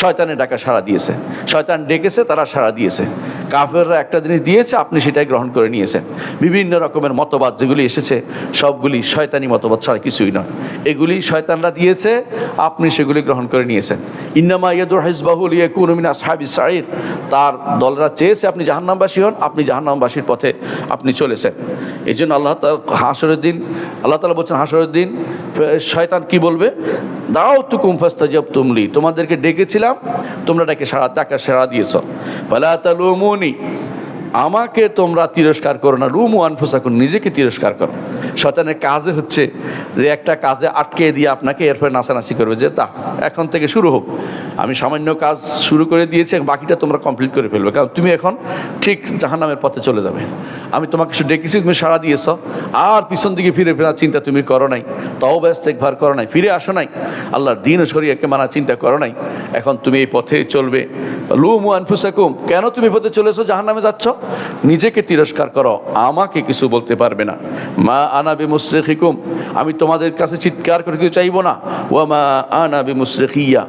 Speaker 1: শয়তানের ডাকে সাড়া দিয়েছে, শয়তান ডেকেছে, তারা সাড়া দিয়েছে। কাফেররা একটা জিনিস দিয়েছে, আপনি সেটাই গ্রহণ করে নিয়েছেন। বিভিন্ন রকমের মতবাদ যেগুলি এসেছে সবগুলি শয়তানি মতবাদ ছাড়া কিছুই নয়, এগুলি শয়তানরা দিয়েছে, আপনি সেগুলি গ্রহণ করে নিয়েছেন। ইন্নামা ইয়াদউ হিজবাহু লিয়াকুনু মিন আসহাবিস সাঈর, তার দলরা চেয়েছে আপনি জাহান্নামবাসী হন, আপনি জাহান্নামবাসীর পথে আপনি চলেছেন। এই জন্য আল্লাহ তাআলা বলছেন হাসরের দিন শয়তান কি বলবে? দাআউতুকুম ফাস্তাজাবতুম লি, তোমাদেরকে ডেকেছিলাম, তোমরা ডাকে সাড়া দিয়েছো। ফালা তালুমুনি, আমাকে তোমরা তিরস্কার করো না। লুমু আনফুসাকুম, নিজেকে তিরস্কার করো। শয়তানের কাজে হচ্ছে যে একটা কাজে আটকে দিয়ে আপনাকে এরপরে নাচানাচি করবে যে তা এখন থেকে শুরু হোক, আমি সামান্য কাজ শুরু করে দিয়েছি, বাকিটা তোমরা কমপ্লিট করে ফেলবে, কারণ তুমি এখন ঠিক জাহান্নামের পথে চলে যাবে। আমি তোমাকে ডেকেছি, তুমি সাড়া দিয়েছ, আর পিছন দিকে ফিরে ফেরার চিন্তা তুমি করো নাই, তওবা ইস্তেগফার করো নাই, ফিরে আসো নাই, আল্লাহর দ্বীন ও শরীয়তকে মানার চিন্তা করো নাই। এখন তুমি এই পথে চলবে। লুমু আনফুসাকুম, কেন তুমি পথে চলেছো, জাহান্নামে যাচ্ছ? নিজেকে তিরস্কার করো, আমাকে কিছু বলতে পারবে না। মা আনা আনা বিমুসরিখিকুম, আমি তোমাদের কাছে চিৎকার করে কিছু চাইবো না, ওয়া মা আনা বিমুসরিখিয়া,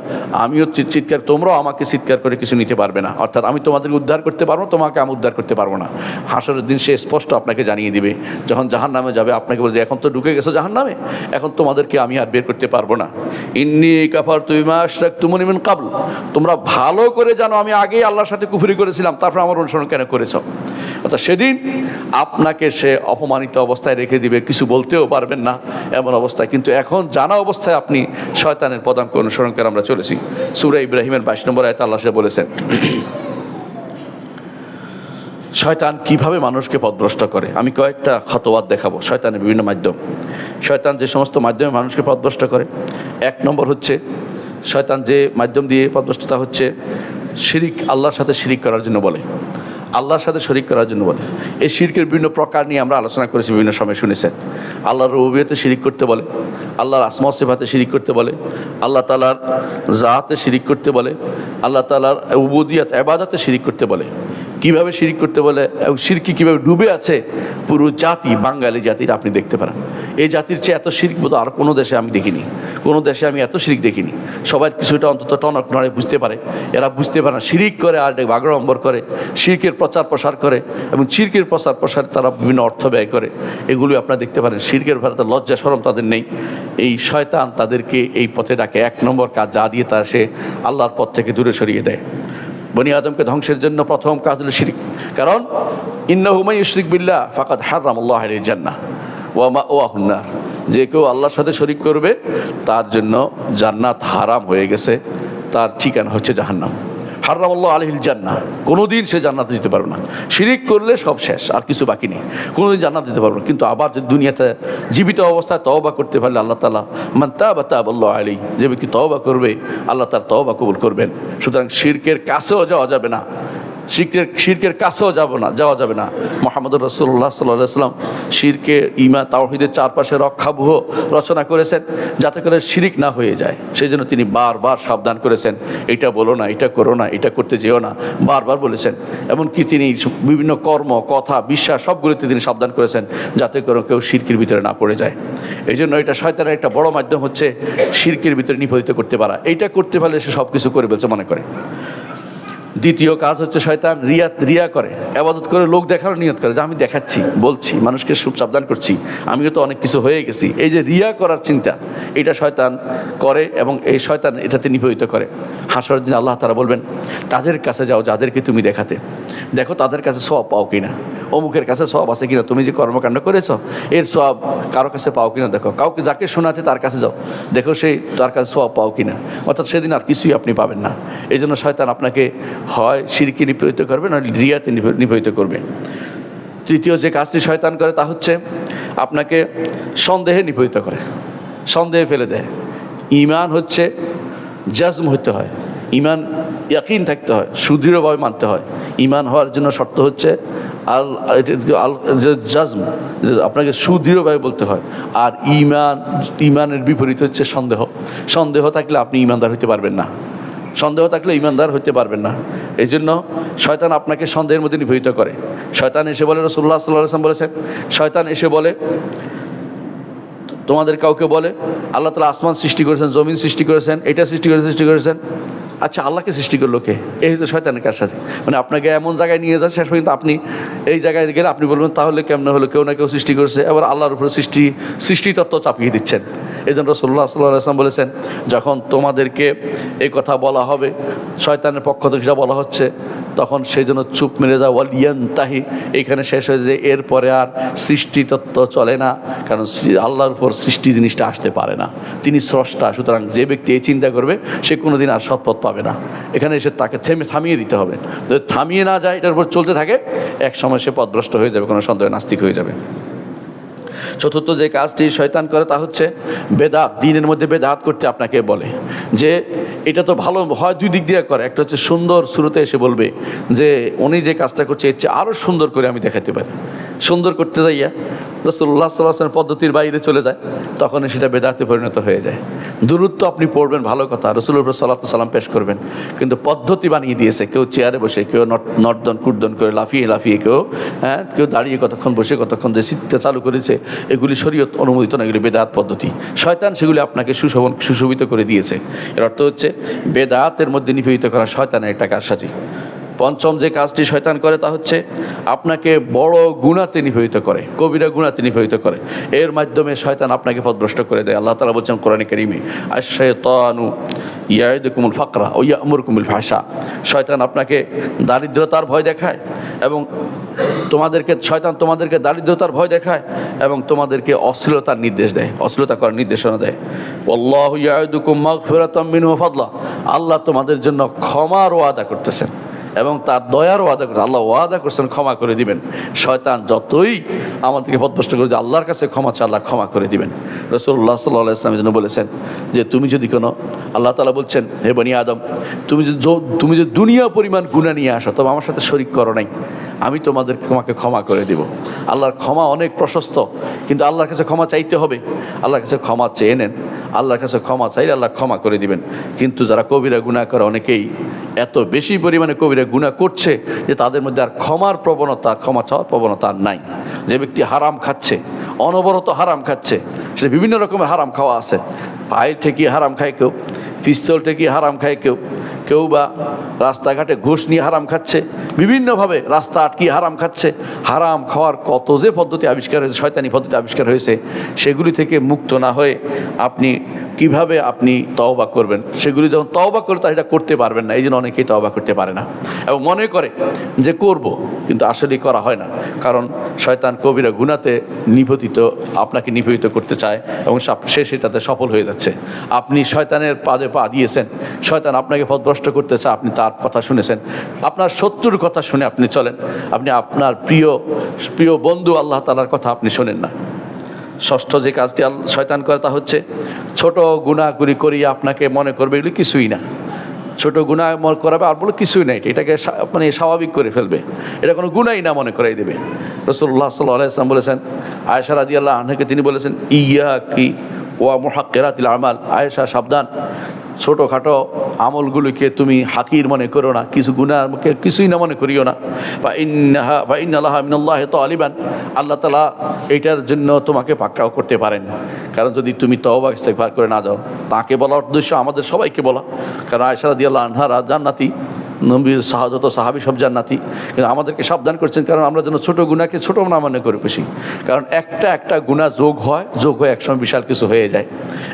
Speaker 1: আমিও চিৎকার, তোমরাও আমাকে চিৎকার করে কিছু নিতে পারবে না। অর্থাৎ আমি তোমাদের উদ্ধার করতে পারবো, তোমাকে আমি উদ্ধার করতে পারবো না। হাসরের দিন সে স্পষ্ট আপনাকে জানিয়ে দিবে, যখন জাহান্নামে যাবে আপনাকে বলছে এখন তো ঢুকে গেছো জাহান্নামে, এখন তোমাদেরকে আমি আর বের করতে পারবো না। ইন্নী কাফারতু বিমা আশরাকতুমুনি মিন ক্বাবল, তোমরা ভালো করে জানো আমি আগেই আল্লাহর সাথে কুফরি করেছিলাম, তারপর আমার অনুসরণ কেন করেছো? অর্থাৎ সেদিন আপনাকে সে অপমানিত অবস্থায় রেখে দিবে, কিছু বলতেও পারবেন না এমন অবস্থায়। কিন্তু এখন জানা অবস্থায় আপনি শয়তানের পদাঙ্ক অনুসরণ করে আমরা চলেছি। সূরা ইব্রাহিমের 22 নম্বর আয়াতে আল্লাহ সে বলেছেন শয়তান কিভাবে মানুষকে পথভ্রষ্ট করে। আমি কয়েকটা খতওয়াত দেখাবো শয়তানের বিভিন্ন মাধ্যম। শয়তান যে সমস্ত মাধ্যমে মানুষকে পথভ্রষ্ট করে, 1 নম্বর হচ্ছে শয়তান যে মাধ্যম দিয়ে পথভ্রষ্টতা হচ্ছে শিরিক, আল্লাহর সাথে শিরিক করার জন্য বলে, আল্লাহর সাথে শরিক করার জন্য বলে। এই শিরকের বিভিন্ন প্রকার নিয়ে আমরা আলোচনা করেছি, বিভিন্ন সময় শুনেছেন। আল্লাহর রুবুবিয়তে শিরিক করতে বলে, আল্লাহর আসমা ওয়া সিফাতে শিরিক করতে বলে, আল্লাহ তাআলার জাতে শিরিক করতে বলে, আল্লাহ তাআলার উবুদিয়াত ইবাদতে শিরিক করতে বলে। কিভাবে শিরিক করতে বলে এবং শিরকি কীভাবে ডুবে আছে পুরো জাতি, বাঙালি জাতির আপনি দেখতে পারেন। এই জাতির চেয়ে এত শিরিক বোধ আর কোনো দেশে আমি দেখিনি, কোনো দেশে আমি এত শিরিক দেখিনি। সবাই কিছুটা অন্তত টনক নড়ে বুঝতে পারে, এরা বুঝতে পারে না, শিরিক করে আর বাগড়ম্বর করে, শিরকের প্রচার প্রসার করে এবং শিরকের প্রচার প্রসার তারা বিভিন্ন অর্থ ব্যয় করে। এগুলি আপনারা দেখতে পারেন। শিরকের ভারতে লজ্জা শরম তাদের নেই। এই শয়তান তাদেরকে এই পথে ডাকে। 1 নম্বর কাজ যা দিয়ে তা সে আল্লাহর পথ থেকে দূরে সরিয়ে দেয়। বনি আদমকে ধ্বংসের জন্য প্রথম কাজ হলো শিরিক। কারণ ইন্নাহু মান ইউশরিক বিল্লাহ ফাকাদ হারামাল্লাহু আলাইহি জান্নাহ ওয়া মাওয়াহুন নার, যে কেউ আল্লাহর সাথে শরিক করবে তার জন্য জান্নাত হারাম হয়ে গেছে, তার ঠিকানা হচ্ছে জাহান্নাম। হারামাল্লাহু আলাইহিল জান্নাহ, কোনোদিন সে জান্নাতে যেতে পারবে না। শিরিক করলে সব শেষ, আর কিছু বাকি নেই, কোনোদিন জান্নাত যেতে পারবে না। কিন্তু আবার যদি দুনিয়াতে জীবিত অবস্থায় তওবা করতে পারলে আল্লাহ তাআলা মান তাবা তাবাল্লাহু আলাইহি, যে ব্যক্তি তওবা করবে আল্লাহ তার তওবা কবুল করবেন। সুতরাং শিরকের কাছেও যাওয়া যাবে না, শিরকের কাছেও যাওয়া যাবে না। মুহাম্মদুর রাসূলুল্লাহ সাল্লাল্লাহু আলাইহি ওয়াসাল্লাম শিরকে ঈমান তাওহীদের চারপাশে রক্ষাব্যূহ রচনা করেছেন যাতে করে শিরিক না হয়ে যায়। সেই জন্য তিনি বারবার সাবধান করেছেন, এটা বলো না, এটা করো না, এটা করতে যেও না, বারবার বলেছেন। এমনকি তিনি বিভিন্ন কর্ম, কথা, বিশ্বাস সবগুলোতে তিনি সাবধান করেছেন যাতে করে কেউ শিরকের ভিতরে না পড়ে যায়। এই জন্য এটা শয়তানের একটা বড় মাধ্যম হচ্ছে শিরকের ভিতরে নিপতিত করতে পারা। এইটা করতে পারলে সে সব কিছু করে বলছে মনে করে। দ্বিতীয় কাজ হচ্ছে শয়তান রিয়া করে, ইবাদত করে লোক দেখানোর নিয়ত করে যে আমি দেখাচ্ছি, বলছি, মানুষকে খুব সাবধান করছি, আমিও তো অনেক কিছু হয়ে গেছি। এই যে রিয়া করার চিন্তা, এটা শয়তান করে এবং এই শয়তান এটাতে নিপতিত করে। হাসরের দিন আল্লাহ তাআলা বলবেন তাদের কাছে যাও যাদেরকে তুমি দেখাতে, দেখো তাদের কাছে সওয়াব পাও কিনা, অমুকের কাছে সওয়াব আছে কিনা, তুমি যে কর্মকাণ্ড করেছো এর সওয়াব কারো কাছে পাও কিনা দেখো, কাউকে যাকে শোনাতে তার কাছে যাও, দেখো সেই তার কাছে সওয়াব পাও কিনা। অর্থাৎ সেদিন আর কিছুই আপনি পাবেন না। এই জন্য শয়তান আপনাকে হয় শিরকে নিপতিত করবে না রিয়াতে নিপতিত করবে। তৃতীয় যে কাজটি শয়তান করে তা হচ্ছে আপনাকে সন্দেহে নিপতিত করে, সন্দেহে ফেলে দেয়। ঈমান হচ্ছে জাজম হতে হয়, ঈমান ইয়াকিন থাকতে হয়, সুদৃঢ়ভাবে মানতে হয়। ঈমান হওয়ার জন্য শর্ত হচ্ছে জাজম, আপনাকে সুদৃঢ়ভাবে বলতে হয়। আর ঈমানের বিপরীত হচ্ছে সন্দেহ। সন্দেহ থাকলে আপনি ঈমানদার হতে পারবেন না, সন্দেহ থাকলে ঈমানদার হতে পারবেন না। এই জন্য শয়তান আপনাকে সন্দেহের মধ্যে নিপতিত করে। শয়তান এসে বলে, রাসূলুল্লাহ সাল্লাল্লাহু আলাইহি ওয়াসাল্লাম বলেছেন, শয়তান এসে বলে তোমাদের কাউকে বলে আল্লাহ তাআলা আসমান সৃষ্টি করেছেন, জমিন সৃষ্টি করেছেন, এটা সৃষ্টি করেছেন। আচ্ছা আল্লাহকে সৃষ্টি করলো কে? এই হচ্ছে শয়তানের কাজ। সাথে মানে আপনাকে এমন জায়গায় নিয়ে যাচ্ছে শেষ পর্যন্ত আপনি এই জায়গায় গেলে আপনি বলবেন তাহলে কেমনে হলো, কেউ না কেউ সৃষ্টি করেছে। এবার আল্লাহর উপরে সৃষ্টি তত্ত্ব চাপিয়ে দিচ্ছেন। এই জন্য রাসূলুল্লাহ সাল্লাল্লাহু আলাইহি ওয়াসাল্লাম বলেছেন যখন তোমাদেরকে এই কথা বলা হবে, শয়তানের পক্ষ থেকে যা বলা হচ্ছে, তখন সেই জন্য চুপ মেরে যাও, ওয়ালিয়ানতাহি, এইখানে শেষ হয়ে যায়। এরপরে আর সৃষ্টি তত্ত্ব চলে না, কারণ আল্লাহর উপর সৃষ্টি জিনিসটা আসতে পারে না, তিনি স্রষ্টা। সুতরাং যে ব্যক্তি এই চিন্তা করবে সে কোনোদিন আর সৎপথ পাবে না। এখানে এসে তাকে থামিয়ে দিতে হবে। যদি থামিয়ে না যায়, এটার উপর চলতে থাকে, এক সময় সে পথভ্রষ্ট হয়ে যাবে, কোনো সন্দেহ নাস্তিক হয়ে যাবে। চতুর্থ যে কাজটি শয়তান করে তা হচ্ছে বেদাত, দিনের মধ্যে বেদাত করতে আপনাকে বলে যে এটা তো ভালো হয়, দুই দিক দিয়ে করে। একটা হচ্ছে সুন্দর শুরুতে এসে বলবে যে উনি যে কাজটা করছে এর চেয়ে আরও সুন্দর করে আমি দেখাতে পারি। সুন্দর করতে যাইয়া রাসূলুল্লাহ সাল্লাল্লাহু আলাইহি ওয়াসাল্লাম পদ্ধতির বাইরে চলে যায়, তখন সেটা বেদাতে পরিণত হয়ে যায়। দূরত্ব আপনি পড়বেন ভালো কথা, রাসূলের উপর সালাতু সালাম পেশ করবেন, কিন্তু পদ্ধতি বানিয়ে দিয়েছে। কেউ চেয়ারে বসে, কেউ নর্দন কুর্দন করে লাফিয়ে কেউ দাঁড়িয়ে কতক্ষণ বসে কতক্ষণ যে শীতটা চালু করেছে, এগুলি শরীয়ত অনুমোদিত না, এগুলি বেদাত পদ্ধতি। শয়তান সেগুলি আপনাকে সুশোভিত করে দিয়েছে। এর অর্থ হচ্ছে বেদাতের মধ্যে নিপীড়িত করা শয়তানের একটা কারসাজি। পঞ্চম যে কাজটি শয়তান করে তা হচ্ছে আপনাকে বড় গুনাহতে নিপীড়িত করে, কবিরা গুনাহতে নিপীড়িত করে। এর মাধ্যমে শয়তান আপনাকে পথভ্রষ্ট করে দেয়। আল্লাহ তাআলা বলছেন কোরআনে কারীমে, আশ-শায়তানু ইয়াইদুকুমুল ফাকরা ওয়া ইয়া'মুরুকুম বিল ফাহশা। শয়তান আপনাকে দারিদ্রতার ভয় দেখায় এবং শয়তান তোমাদেরকে দারিদ্রতার ভয় দেখায় এবং তোমাদেরকে অশ্লীলতার নির্দেশ দেয়, অশ্লীলতা করার নির্দেশনা দেয়। ওয়াল্লাহু ইয়াইদুকুম মাগফিরাতাম মিনহু ওয়া ফাদলা। আল্লাহ তোমাদের জন্য ক্ষমার ওয়াদা করতেছেন এবং তার দয়ার ওয়াদা করছেন। আল্লাহ ওয়াদা করছেন ক্ষমা করে দিবেন। শয়তান যতই আমাদেরকে পথভ্রষ্ট করে, আল্লাহর কাছে ক্ষমা চায়, আল্লাহ ক্ষমা করে দিবেন। রাসূলুল্লাহ সাল্লাল্লাহু আলাইহি ওয়াসাল্লাম জন্য বলেছেন যে তুমি যদি কোনো, আল্লাহ তাআলা বলছেন, হে বনি আদম, তুমি যে দুনিয়া পরিমাণ গুনাহ নিয়ে আসো তবে আমার সাথে শরীক করো নাই, আমি তোমাকে ক্ষমা করে দেব। আল্লাহর ক্ষমা অনেক প্রশস্ত, কিন্তু আল্লাহর কাছে ক্ষমা চাইতে হবে। আল্লাহর কাছে ক্ষমা চেয়ে নেন, আল্লাহর কাছে ক্ষমা চাইলে আল্লাহ ক্ষমা করে দিবেন। কিন্তু যারা কবিরা গুনাহ করে, অনেকেই এত বেশি পরিমাণে কবিরা গুনাহ করছে যে তাদের মধ্যে আর ক্ষমা চাওয়ার প্রবণতা আর নাই। যে ব্যক্তি হারাম খাচ্ছে, অনবরত হারাম খাচ্ছে, সেটা বিভিন্ন রকমের হারাম খাওয়া আছে। পায়ের ঠেকিয়ে হারাম খায় কেউ, পিস্তল ঠেকিয়ে হারাম খায় কেউ বা রাস্তাঘাটে ঘুষ নিয়ে হারাম খাচ্ছে, বিভিন্নভাবে রাস্তা আটকিয়ে হারাম খাচ্ছে। হারাম খাওয়ার কত যে পদ্ধতি আবিষ্কার হয়েছে, শয়তানি পদ্ধতি আবিষ্কার হয়েছে, সেগুলি থেকে মুক্ত না হয়ে কিভাবে আপনি তওবা করবেন? সেগুলি যখন তওবা করে তা এটা করতে পারবেন না। এই জন্য অনেকেই তওবা করতে পারে না এবং মনে করে যে করব, কিন্তু আসলে করা হয় না। কারণ শয়তান কবিরা গুনাহতে আপনাকে নিপীড়িত করতে চায় এবং সে সেটাতে সফল হয়ে যাচ্ছে। আপনি শয়তানের পাদে পা দিয়েছেন, শয়তান আপনাকে পথভ্রষ্ট করতে চায়, আপনি তার কথা শুনেছেন, আপনার শত্রুর কথা শুনে আপনি চলেন, আপনি আপনার প্রিয় বন্ধু আল্লাহ তাআলার কথা আপনি শোনেন না। ষষ্ঠ যে কাজটি শয়তান করে তা হচ্ছে ছোট গুনাহগুলি করিয়ে আপনাকে মনে করবে এগুলি কিছুই না। ছোট গুনাহ করাবে আর বলে কিছুই নাই, এটাকে স্বাভাবিক করে ফেলবে, এটা কোনো গুনাহই না মনে করাই দেবে। রাসূলুল্লাহ সাল্লাল্লাহু আলাইহি ওয়াসাল্লাম বলেছেন, আয়েশা রাদিয়াল্লাহু আনহাকে তিনি বলেছেন, ইয়াকি ওয়া মুহাক্কিরাতিল আমাল, আয়েশা সাবধান, ছোটোখাটো আমলগুলিকে তুমি হাকির মনে করো না, কিছু গুনাহকে কিছুই না মনে করিও না। বা ইন্না লাহা মিনাল্লাহি তালিবান, আল্লাহ তাআলা এইটার জন্য তোমাকে পাকড়াও করতে পারেন। কারণ যদি তুমি তওবা ইস্তেগফার করে না যাও, তাকে বলার উদ্দেশ্য আমাদের সবাইকে বলা। কারণ আয়েশা রাদিয়াল্লাহু আনহা জান্নাতি, নবীর যত সাহাবী সব জান্নাতি, কিন্তু আমাদেরকে সাবধান করছেন কারণ আমরা যেন ছোটো গুনাহকে ছোটো না মনে করে খুশি। কারণ একটা গুনাহ যোগ হয়ে একসময় বিশাল কিছু হয়ে যায়,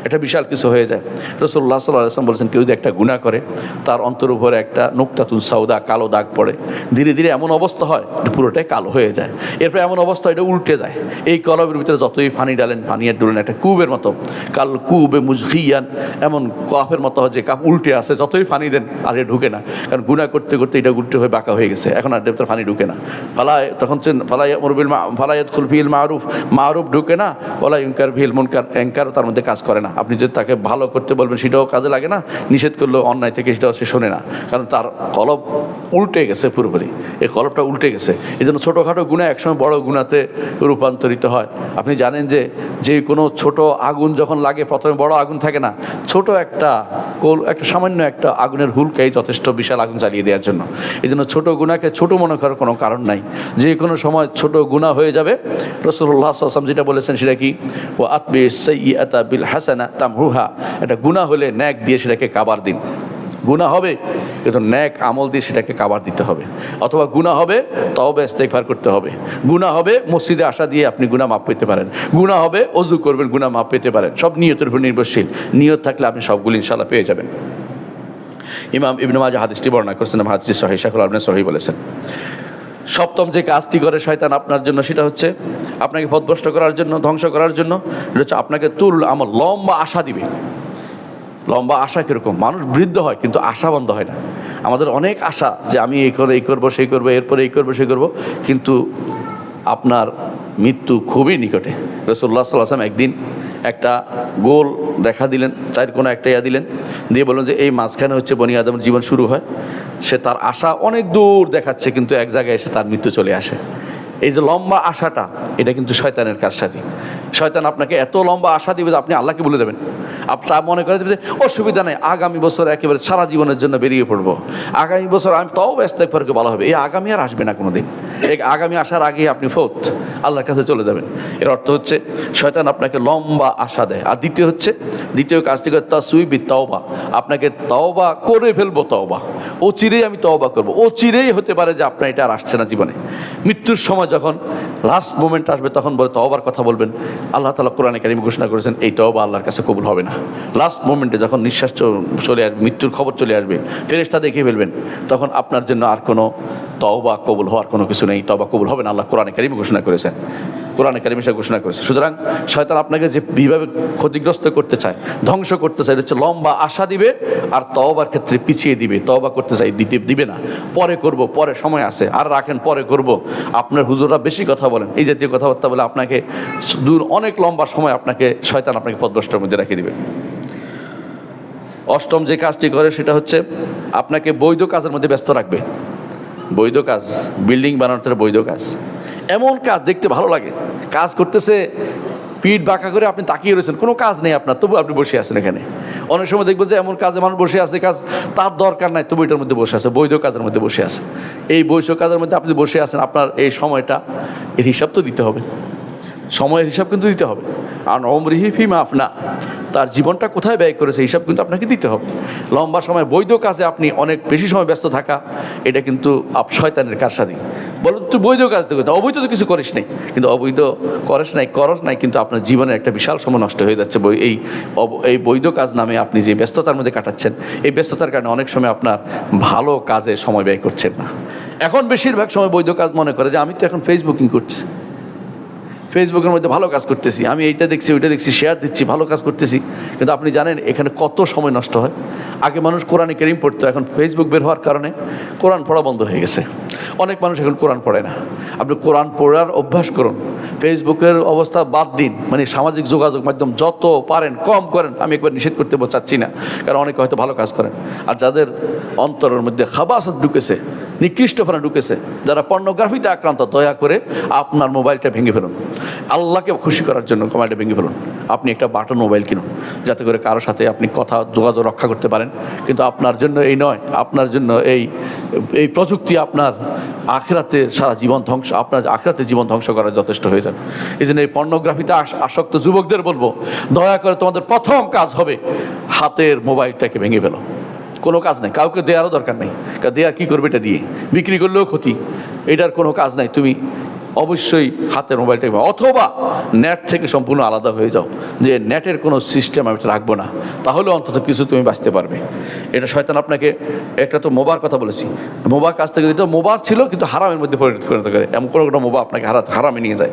Speaker 1: এটা বিশাল কিছু হয়ে যায়। রাসূলুল্লাহ সাল্লাল্লাহু আলাইহি ওয়াসাল্লাম বলেছেন, কেউ যদি একটা গুনাহ করে তার অন্তর উপরে একটা নুকতাতুন সাউদা, কালো দাগ পড়ে, ধীরে ধীরে এমন অবস্থা হয় পুরোটাই কালো হয়ে যায়। এরপরে এমন অবস্থা এটা উল্টে যায়। এই কলবের ভিতরে যতই পানি ডালেন, পানির ডুলেন, একটা কূপের মতো, কাল কুবে মুজগিয়ান, এমন কাফের মতো হয় যে কাপ উল্টে আসে, যতই পানি দেন আর এ ঢুকে না। কারণ গুনাহ করতে করতে এটা উল্টে হয়ে বাঁকা হয়ে গেছে, এখন আর দেবতার পানি ঢুকে না। ফালায়াদখুল ফিল মারুফ ঢুকে না, ওয়ালা ইনকার ফিল মুনকার, এনকারও তার মধ্যে কাজ করে না। আপনি যদি তাকে ভালো করতে বলবেন সেটাও কাজে লাগে না, নিষেধ করলেও অন্যায় থেকে সেটাও সে শোনে না, কারণ তার কলব উল্টে গেছে পুরোপুরি, এই কলবটা উল্টে গেছে। এই জন্য ছোটোখাটো গুনাহ একসময় বড় গুনাহতে রূপান্তরিত হয়। আপনি জানেন যে কোনো ছোট আগুন যখন লাগে, প্রথমে বড় আগুন থাকে না, ছোট একটা সামান্য একটা আগুনের হুলকাই যথেষ্ট বিশাল আগুন জ্বালিয়ে দেওয়ার জন্য। এই জন্য ছোটো গুনাহকে ছোটো মনে করার কোনো কারণ নাই, যে কোনো সময় ছোট গুনাহ হয়ে যাবে। রাসূলুল্লাহ সাল্লাল্লাহু আলাইহি ওয়াসাল্লাম যেটা বলেছেন সেটা কি, ও আতবিস সাইয়্যাতা বিল হাসানা তামহুহা, এটা গুনাহ হলে নেক দিয়ে সেটাকে কাবার দিন। গুনাহ হবে কিন্তু নেক আমল দিয়ে সেটাকে কাবার দিতে হবে, অথবা গুনাহ হবে তওবা ইস্তেগফার করতে হবে, গুনাহ হবে মসজিদে আসা দিয়ে আপনি গুনাহ মাফ পেতে পারেন, গুনাহ হবে ওযু করবেন গুনাহ মাফ পেতে পারেন। সব নিয়তের উপর নির্ভরশীল, নিয়ত থাকলে আপনি সবগুলো ইনশাআল্লাহ পেয়ে যাবেন। ইমাম ইবনে মাজাহ হাদিসটি বর্ণনা করেছেন, হাদিসটি সহিহ, শাইখুল আলবানী সহিহ বলেছেন। সপ্তম যে কাজটি করে শয়তান আপনার জন্য, সেটা হচ্ছে আপনাকে পথভ্রষ্ট করার জন্য, ধ্বংস করার জন্য, এটা হচ্ছে আপনাকে আমল লম্বা আশা দিবে। লম্বা আশা কীরকম? মানুষ বৃদ্ধ হয় কিন্তু আশা বন্ধ হয় না। আমাদের অনেক আশা যে আমি এই করবো সেই করবো, এরপরে এই করবো সেই করবো, কিন্তু আপনার মৃত্যু খুবই নিকটে। রাসূলুল্লাহ সাল্লাল্লাহু আলাইহি ওয়াসাল্লাম একদিন একটা গোল দেখা দিলেন, চার কোণা একটা দিলেন, দিয়ে বললেন যে এই মাঝখানে হচ্ছে বনি আদমের জীবন শুরু হয়। সে তার আশা অনেক দূর দেখাচ্ছে, কিন্তু এক জায়গায় এসে তার মৃত্যু চলে আসে। এই যে লম্বা আশাটা, এটা কিন্তু শয়তানের কারসাজি। শয়তান আপনাকে এত লম্বা আশা দিবে যে আপনি আল্লাহকে বলে দেবেন। আপনার মনে করে দেবে যে অসুবিধা নেই, আগামী বছর একেবারে সারা জীবনের জন্য বেরিয়ে পড়বো, আগামী বছর আমি তাও ইস্তেগফারকে ভালো হবে। এই আগামী আর আসবে না কোনো দিন। এই আগামী আসার আগে আপনি ফৌত আল্লাহর কাছে চলে যাবেন। এর অর্থ হচ্ছে শয়তান আপনাকে লম্বা আশা দেয়। আর দ্বিতীয় কাজটি করে তাসউইবি তওবা, আপনাকে তওবা করে ফেলবো, তওবা ও চিরেই আমি তওবা করবো। ও চিরেই হতে পারে যে আপনার এটা আর আসছে না জীবনে। মৃত্যুর সময় যখন লাস্ট মোমেন্ট আসবে তখন বলে তওবার কথা বলবেন। আল্লাহ তাআলা কোরআনে কারীমে ঘোষণা করেছেন এই তওবা আল্লাহর কাছে কবুল হবে না। লাস্ট মোমেন্টে যখন নিঃশ্বাস চলে আসবে, মৃত্যুর খবর চলে আসবে, ফেরেশতা দেখে ফেলবেন, তখন আপনার জন্য আর কোনো তওবা কবুল হওয়ার কোনো কিছু নেই, তওবা কবুল হবে না। আল্লাহ কোরআনে কারীমে ঘোষণা করেছেন, কোরআনে কারীমে সে ঘোষণা করেছে। সুতরাং শয়তান আপনাকে যে বিভাবে ক্ষতিগ্রস্ত করতে চায়, ধ্বংস করতে চায়, এটা হচ্ছে লম্বা আশা দিবে আর তওবার ক্ষেত্রে পিছিয়ে দিবে। তওবা করতে চাই দিবে না, পরে করব, পরে সময় আছে, আর রাখেন পরে করব। আপনার হুজুররা বেশি কথা বলেন, এই জাতীয় কথাবার্তা বলে আপনাকে অনেক লম্বা সময় আপনাকে শয়তান আপনাকে পথভ্রষ্টের মধ্যে রেখে দিবে। অষ্টম যে কাজটি করে সেটা হচ্ছে আপনাকে বৈধ কাজের মধ্যে ব্যস্ত রাখবে। বৈধ কাজ, বিল্ডিং বানানোর বৈধ কাজ, এমন কাজ দেখতে ভালো লাগে, কাজ করতেছে পিঠ বাঁকা করে আপনি তাকিয়ে রয়েছেন, কোনো কাজ নেই আপনার, তবু আপনি বসে আছেন এখানে। অনেক সময় দেখবো যে এমন কাজে মানুষ বসে আছে, কাজ তার দরকার নাই, তবু এটার মধ্যে বসে আছে, বৈধ কাজের মধ্যে বসে আছে। এই বৈধ কাজের মধ্যে আপনি বসে আছেন, আপনার এই সময়টা এর হিসাব তো দিতে হবে, সময়ের হিসাব কিন্তু দিতে হবে। আর অমরিহি ফিমা আপনা, তার জীবনটা কোথায় ব্যয় করেছে হিসাব কিন্তু আপনাকে দিতে হবে। লম্বা সময় বৈধ কাজে আপনি অনেক বেশি সময় ব্যস্ত থাকা, এটা কিন্তু শয়তানের কারসাজি। বলো তুই বৈধ কাজ তো করতে, অবৈধ তো কিছু করিস নাই, কিন্তু অবৈধ করস নাই, কিন্তু আপনার জীবনের একটা বিশাল সময় নষ্ট হয়ে যাচ্ছে এই বৈধ কাজ নামে আপনি যে ব্যস্ততার মধ্যে কাটাচ্ছেন। এই ব্যস্ততার কারণে অনেক সময় আপনার ভালো কাজে সময় ব্যয় করছেন না। এখন বেশিরভাগ সময় বৈধ কাজ মনে করে যে আমি তো এখন ফেসবুকিং করছি, ফেসবুকের মধ্যে ভালো কাজ করতেছি, আমি এইটা দেখছি ওইটা দেখছি, শেয়ার দিচ্ছি, ভালো কাজ করতেছি। কিন্তু আপনি জানেন এখানে কত সময় নষ্ট হয়। আগে মানুষ কোরআনে কারীম পড়তো, এখন ফেসবুক বের হওয়ার কারণে কোরআন পড়া বন্ধ হয়ে গেছে। অনেক মানুষ এখন কোরআন পড়ে না। আপনি কোরআন পড়ার অভ্যাস করুন, ফেসবুকের অবস্থা বাদ দিন, মানে সামাজিক যোগাযোগ মাধ্যম যত পারেন কম করেন। আমি একবার নিষেধ করতে চাচ্ছি না, কারণ অনেকে হয়তো ভালো কাজ করেন। আর যাদের অন্তরের মধ্যে খাবাসাত ঢুকেছে, নিকৃষ্টপনা ঢুকেছে, যারা পর্নোগ্রাফিতে আক্রান্ত, দয়া করে আপনার মোবাইলটা ভেঙে ফেলুন। আল্লাহকে খুশি করার জন্য মোবাইলটা ভেঙে ফেলুন। আপনি একটা বাটন মোবাইল কিনুন, যাতে করে কারোর সাথে আপনি কথা যোগাযোগ রক্ষা করতে পারেন। কিন্তু আপনার জন্য এই নয়, আপনার জন্য এই প্রযুক্তি আপনার আখিরাতে সারা জীবন ধ্বংস, আপনার আখিরাতে জীবন ধ্বংস করা যথেষ্ট হয়ে যাবে। এই জন্য এই পর্নোগ্রাফিতে আসক্ত যুবকদের বলবো, দয়া করে তোমাদের প্রথম কাজ হবে হাতের মোবাইলটাকে ভেঙে ফেলো। কোনো কাজ নাই, কাউকে দেওয়ারও দরকার নেই, দেওয়া কী করবে, এটা দিয়ে বিক্রি করলেও ক্ষতি, এটার কোনো কাজ নাই। তুমি অবশ্যই হাতের মোবাইলটা, অথবা নেট থেকে সম্পূর্ণ আলাদা হয়ে যাও, যে নেটের কোনো সিস্টেম আমি রাখবো না, তাহলে অন্তত কিছু তুমি বাঁচতে পারবে। এটা শয়তান আপনাকে, একটা তো মোবার কথা বলেছি, মোবার কাছ থেকে যেটা মোবার ছিল কিন্তু হারামের মধ্যে পরিণত করে, এমন কোনো মোবা আপনাকে হারামে নিয়ে যায়।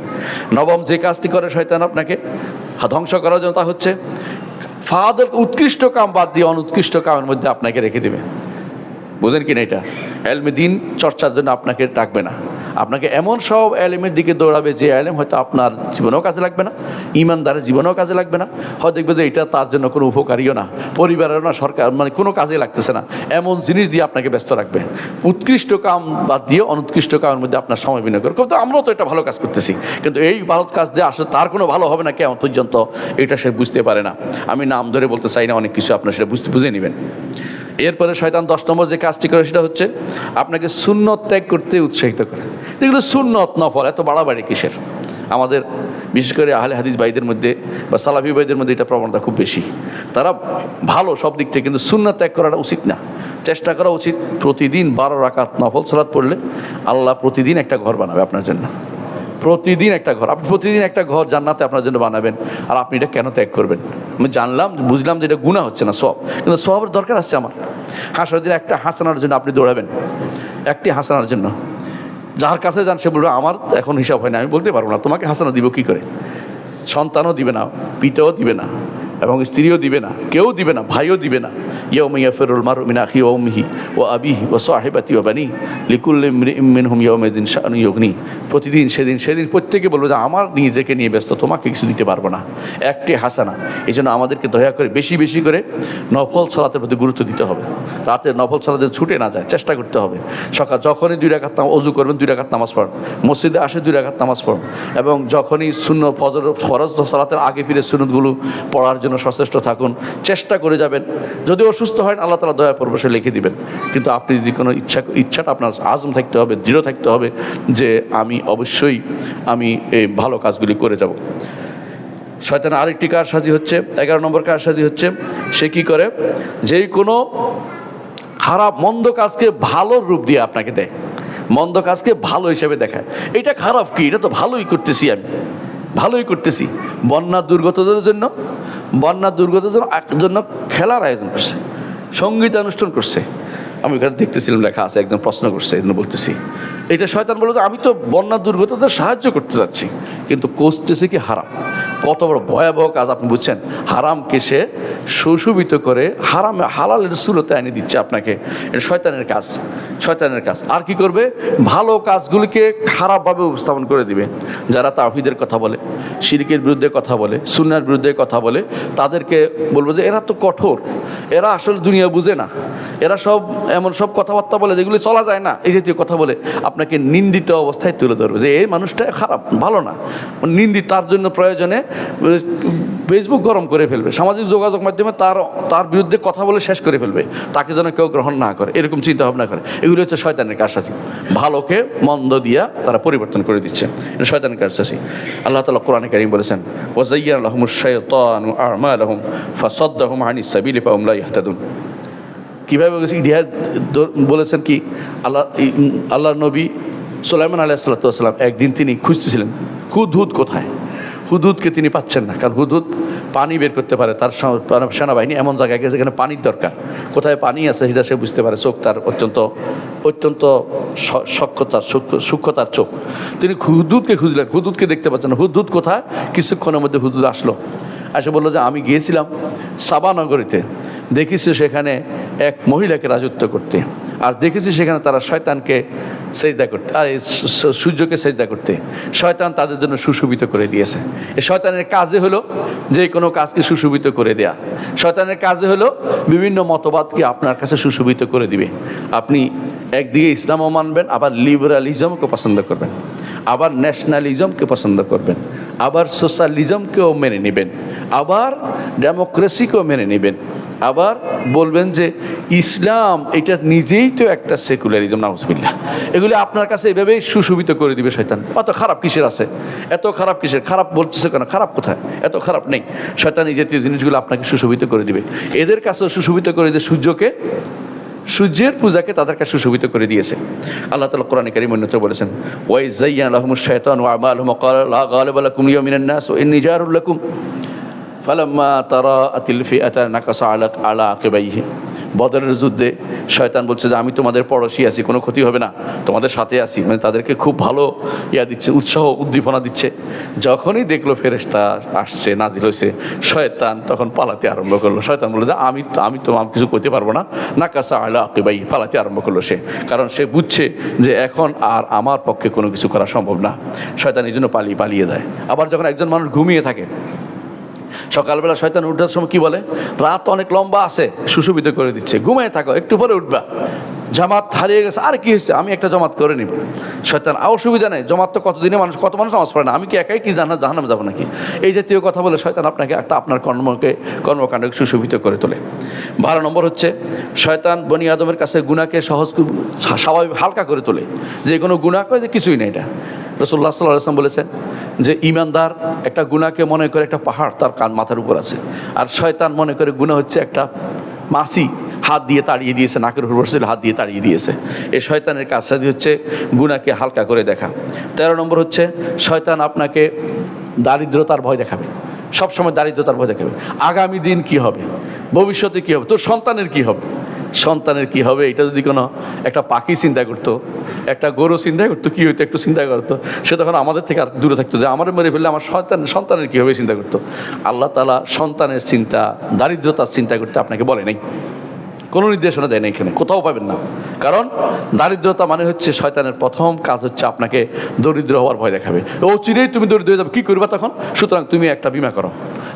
Speaker 1: নবম যে কাজটি করে শয়তান আপনাকে ধ্বংস করার জন্য, তা হচ্ছে ফাদের উৎকৃষ্ট কাম বাদ দিয়ে অনুৎকৃষ্ট কামের মধ্যে আপনাকে রেখে দেবে। বুঝেন কিনা? এটা এলমে দিন চর্চার জন্য আপনাকে ডাকবে না, আপনাকে এমন সব এলেমের দিকে দৌড়াবে যে এলেম হয়তো আপনার জীবনেও কাজে লাগবে না, ইমানদারের জীবনেও কাজে লাগবে না, হয়তো দেখবে যে এটা তার জন্য কোনো উপকারীও না, পরিবারেরও না, সরকার মানে কোনো কাজে লাগতেছে না, এমন জিনিস দিয়ে আপনাকে ব্যস্ত রাখবে। উৎকৃষ্ট কাম বাদ দিয়ে অনুৎকৃষ্ট কামের মধ্যে আপনার সময় বিনিয়োগ করে, কিন্তু আমরাও তো এটা ভালো কাজ করতেছি, কিন্তু এই ভালো কাজ দিয়ে আসলে তার কোনো ভালো হবে না কেমন পর্যন্ত, এটা সে বুঝতে পারে না। আমি নাম ধরে বলতে চাই না, অনেক কিছু আপনার সেটা বুঝে নেবেন। এরপরে শয়তান 10 নম্বর যে কাজটি করে সেটা হচ্ছে আপনাকে সুন্নত ত্যাগ করতে উৎসাহিত করে। এগুলো সুন্নত নফল, এত বাড়াবাড়ি কিসের? আমাদের বিশেষ করে আহলে হাদিস ভাইদের মধ্যে বা সালাফি ভাইদের মধ্যে এটা প্রবণতা খুব বেশি। তারা ভালো সব দিক থেকে, কিন্তু সুন্নত ত্যাগ করাটা উচিত না। চেষ্টা করা উচিত প্রতিদিন 12 রাকাত নফল সালাত পড়লে আল্লাহ প্রতিদিন একটা ঘর বানাবে আপনার জন্য, প্রতিদিন একটা ঘর। আপনি প্রতিদিন একটা ঘর জান্নাতে আপনার জন্য বানাবেন, আর আপনি এটা কেন ত্যাগ করবেন? আমি বুঝলাম যে এটা গুনাহ হচ্ছে না, সব, কিন্তু সবের দরকার আছে আমার। হাসার দিন একটা হাসানার জন্য আপনি দৌড়াবেন, একটি হাসানার জন্য। যার কাছে যান সে বলবে আমার এখন হিসাব হয় না, আমি বলতে পারবো না, তোমাকে হাসানা দিব কি করে? সন্তানও দিবে না, পিতাও দিবে না, এবং স্ত্রীও দিবে না, কেউ দিবে না, ভাইও দিবে না। ইয়াউমা ইয়াফিরুল মারউ মিন আখিহি ওয়া উম্মিহি ওয়া আবিহি ওয়া সাহিবাতি ওয়া বানি লিকুল্লি ইমরিইম মিনহুম ইয়াউমাইযিন শাআনুন ইউগনি। প্রতিদিন সেদিন প্রত্যেকে বলবে যে আমার নিজেকে নিয়ে ব্যস্ত, তোমাকে কিছু দিতে পারবো না। একটি হাসানা। এই জন্য আমাদেরকে দয়া করে বেশি বেশি করে নফল সালাতের প্রতি গুরুত্ব দিতে হবে। রাতের নফল সালাতে ছুটে না যায়, চেষ্টা করতে হবে। সকাল যখনই 2 রাকাত অজু করবেন 2 রাকাত নামাজ পড়ুন, মসজিদে আসে 2 রাকাত নামাজ পড়ুন, এবং যখনই সুন্নত ফজর ফরজ সালাতের আগে ফিরে সুন্নতগুলো পড়ার জন্য সচেষ্ট থাকুন, চেষ্টা করে যাবেন। যদি অসুস্থ হয় আল্লাহ তাআলা দয়া পরবশে লিখে দিবেন, কিন্তু আপনি যদি কোনো ইচ্ছাটা আপনার আজম থাকতে হবে, দৃঢ় থাকতে হবে যে আমি অবশ্যই আমি এই ভালো কাজগুলি করে যাব। শয়তানের আরেকটি কারসাজি হচ্ছে, 11 নম্বর কারসাজি হচ্ছে, সে কি করে, যেই কোনো খারাপ মন্দ কাজকে ভালো রূপ দিয়ে আপনাকে দেয়, মন্দ কাজকে ভালো হিসেবে দেখায়। এটা খারাপ কি, এটা তো ভালোই করতেছি, আমি ভালোই করতেছি। বন্যা দুর্গতদের জন্য জন্য খেলার আয়োজন করছে, সঙ্গীতানুষ্ঠান করছে। আমি ওখানে দেখতেছিলাম, লেখা আছে, একজন প্রশ্ন করছে, এই জন্য বলতেছি। এটা শয়তান বলে যে আমি তো বন্যা দুর্গতদের সাহায্য করতে যাচ্ছি, কিন্তু করতেছে কি হারাম। কত বড় ভয়াবহ কাজ আপনি বুঝছেন। হারামকে সে সুশোভিত করে হালালের সুরতে এনে দিচ্ছে আপনাকে। এটা শয়তানের কাজ, শয়তানের কাজ। আর কি করবে, ভালো কাজগুলিকে খারাপভাবে উপস্থাপন করে দিবে। যারা তাওহীদের কথা বলে, শিরকের বিরুদ্ধে কথা বলে, সুন্নাহর বিরুদ্ধে কথা বলে, তাদেরকে বলবো যে এরা তো কঠোর, এরা আসলে দুনিয়া বুঝে না, এরা সব এমন সব কথাবার্তা বলে যেগুলি চলা যায় না, এই জাতীয় কথা বলে আপনাকে নিন্দিত অবস্থায় তুলে ধরবে যে এই মানুষটা খারাপ, ভালো না, নিন্দিত। তার জন্য প্রয়োজনে ফেসবুক গরম করে ফেলবে, সামাজিক যোগাযোগ মাধ্যমে তার বিরুদ্ধে কথা বলে শেষ করে ফেলবে, তাকে যেন কেউ গ্রহণ না করে, এরকম চিন্তা ভাবনা করে। এগুলি হচ্ছে শয়তানের কারসাজি। ভালোকে মন্দ দিয়া তারা পরিবর্তন করে দিচ্ছে, এটা শয়তানের কারসাজি। আল্লাহ তাআলা কোরআনে কারীম বলেছেন, ওয়াযায়্যানা লাহুমুশ শাইতানু আ'মালাহুম ফাসাদ্দাহুম আনিস সাবিলি ফাহুম লা ইয়াহতাদুন। কীভাবে বলেছেন কি, আল্লাহর নবী সুলাইমান আলাইহিস সালাম একদিন তিনি খুঁজতেছিলেন হুদহুদ কোথায়। হুদহুদকে তিনি পাচ্ছেন না, কারণ হুদহুদ পানি বের করতে পারে, তার সেনাবাহিনী এমন জায়গায় গেছে যেখানে পানির দরকার, কোথায় পানি আছে সেটা সে বুঝতে পারে। চোখ তার অত্যন্ত সূক্ষ্মতার চোখ। তিনি হুদহুদকে খুঁজলেন, হুদহুদকে দেখতে পাচ্ছেন না। হুদহুদ কোথায়? কিছুক্ষণের মধ্যে হুদহুদ আসলো, এসে বললো যে আমি গিয়েছিলাম সাবা নগরীতে, দেখেছি সেখানে এক মহিলাকে রাজত্ব করতে, আর দেখেছি সেখানে তারা শয়তানকে সেজদা করতে, আর সূর্যকে সেজদা করতে। শয়তান তাদের জন্য সুশোভিত করে দিয়েছে। এই শয়তানের কাজে হলো যে কোনো কাজকে সুশোভিত করে দেয়া। শয়তানের কাজে হলো বিভিন্ন মতবাদকে আপনার কাছে সুশোভিত করে দিবে। আপনি একদিকে ইসলামও মানবেন, আবার লিবারালিজমকে পছন্দ করবেন, আবার ন্যাশনালিজমকে পছন্দ করবেন, আবার সোশ্যালিজমকেও মেনে নেবেন, আবার ডেমোক্রেসিকেও মেনে নেবেন, আবার বলবেন যে ইসলাম এটা নিজেই তো একটা সেকুলারিজম, নাউজুবিল্লাহ। এগুলি আপনার কাছে এভাবেই সুশোভিত করে দিবে শয়তান। অত খারাপ কিসের আছে, এত খারাপ কিসের, খারাপ বলতেছে কেন, খারাপ কোথায়, এত খারাপ নেই। শয়তান এই জাতীয় জিনিসগুলো আপনাকে সুশোভিত করে দিবে। এদের কাছেও সুশোভিত করে দিয়ে সূর্যের পূজাকে তাদের কাছে সুশোভিত করে দিয়েছে। আল্লাহ তাআলা কোরআনে কারীম অন্যত্র বলেছেন, ওয়া যায়্যানা লাহুমুশ শাইতানু আ'মালাহুম ওয়া ক্বালা লা গালিবা লাকুম আল-ইয়াওমা মিনান নাস ওয়া ইন্নী জারুল লাকুম ফালাম্মা তারাআতিল ফিআতান নাকাসা আলা আকিবাইহি। বদরের যুদ্ধে শয়তান বলছে যে আমি তোমাদের পড়োশী আছি, কোনো ক্ষতি হবে না, তোমাদের সাথে আছি, মানে তাদেরকে খুব ভালো দিচ্ছে, উৎসাহ উদ্দীপনা দিচ্ছে। যখনই দেখলো ফেরেশতা আসছে, নাজিল হয়েছে, শয়তান তখন পালাতে আরম্ভ করলো। শয়তান বললো যে আমি তো কিছু করতে পারবো না, নাকাসা আলা আকিবাইহি, পালাতে আরম্ভ করলো সে, কারণ সে বুঝছে যে এখন আর আমার পক্ষে কোনো কিছু করা সম্ভব না। শয়তান এই জন্য পালিয়ে যায়। আবার যখন একজন মানুষ ঘুমিয়ে থাকে, সকালবেলা শয়তান উঠার সময় কি বলে, রাত অনেক লম্বা আছে, সুশোভিত করে দিচ্ছে, ঘুমিয়ে থাকো, একটু পরে উঠবা, জামাত হারিয়ে গেছে, আর কি হয়েছে, আমি একটা জামাত করে নিব। শয়তান অসুবিধা নেই, জামাত তো কত মানুষ নামাজ পড়ে না, আমি কি একাই কি জাহান্নামে যাবো নাকি, এই জাতীয় কথা বলে শয়তান আপনাকে আপনার কর্মকাণ্ডকে সুশোভিত করে তোলে। 12 নম্বর হচ্ছে, শয়তান বনি আদমের কাছে গুনাহকে স্বাভাবিক হালকা করে তোলে, যে কোনো গুনাহ করে যে কিছুই নেই। এটা রাসূলুল্লাহ সাল্লাল্লাহু আলাইহি ওয়াসাল্লাম বলেছেন যে ইমানদার একটা গুনাহকে মনে করে একটা পাহাড় তার মাথার উপর আছে, আর শয়তান মনে করে গুনাহ হচ্ছে একটা মাছি হাত দিয়ে তাড়িয়ে দিয়েছে, নাকের উপর বসে হাত দিয়ে তাড়িয়ে দিয়েছে। এই শয়তানের কাজটি হচ্ছে গুনাহকে হালকা করে দেখা। 13 নম্বর হচ্ছে, শয়তান আপনাকে দারিদ্রতার ভয় দেখাবে, সবসময় দারিদ্রতার ভয় দেখাবে। আগামী দিন কি হবে, ভবিষ্যতে কি হবে, তোর সন্তানের কি হবে, সন্তানের কি হবে, এটা যদি কোনো একটা পাখি চিন্তা করতো, একটা গরু চিন্তা করতো, কী হইতো একটু চিন্তা করতো, সে তখন আমাদের থেকে আর দূরে থাকতো, যে আমার মেরে ফেললে আমার সন্তানের কী হবে চিন্তা করতো। আল্লাহ তাআলা সন্তানের চিন্তা, দারিদ্রতার চিন্তা করতে আপনাকে বলে নাই, কোনো নির্দেশনা দেয় না, এখানে কোথাও পাবেন না। কারণ দারিদ্রতা মানে হচ্ছে শয়তানের প্রথম কাজ হচ্ছে আপনাকে দরিদ্র হওয়ার ভয় দেখাবে। ও চিরেই তুমি দরিদ্র হয়ে যাবে, কী করবা তখন? সুতরাং তুমি একটা বিমা করো,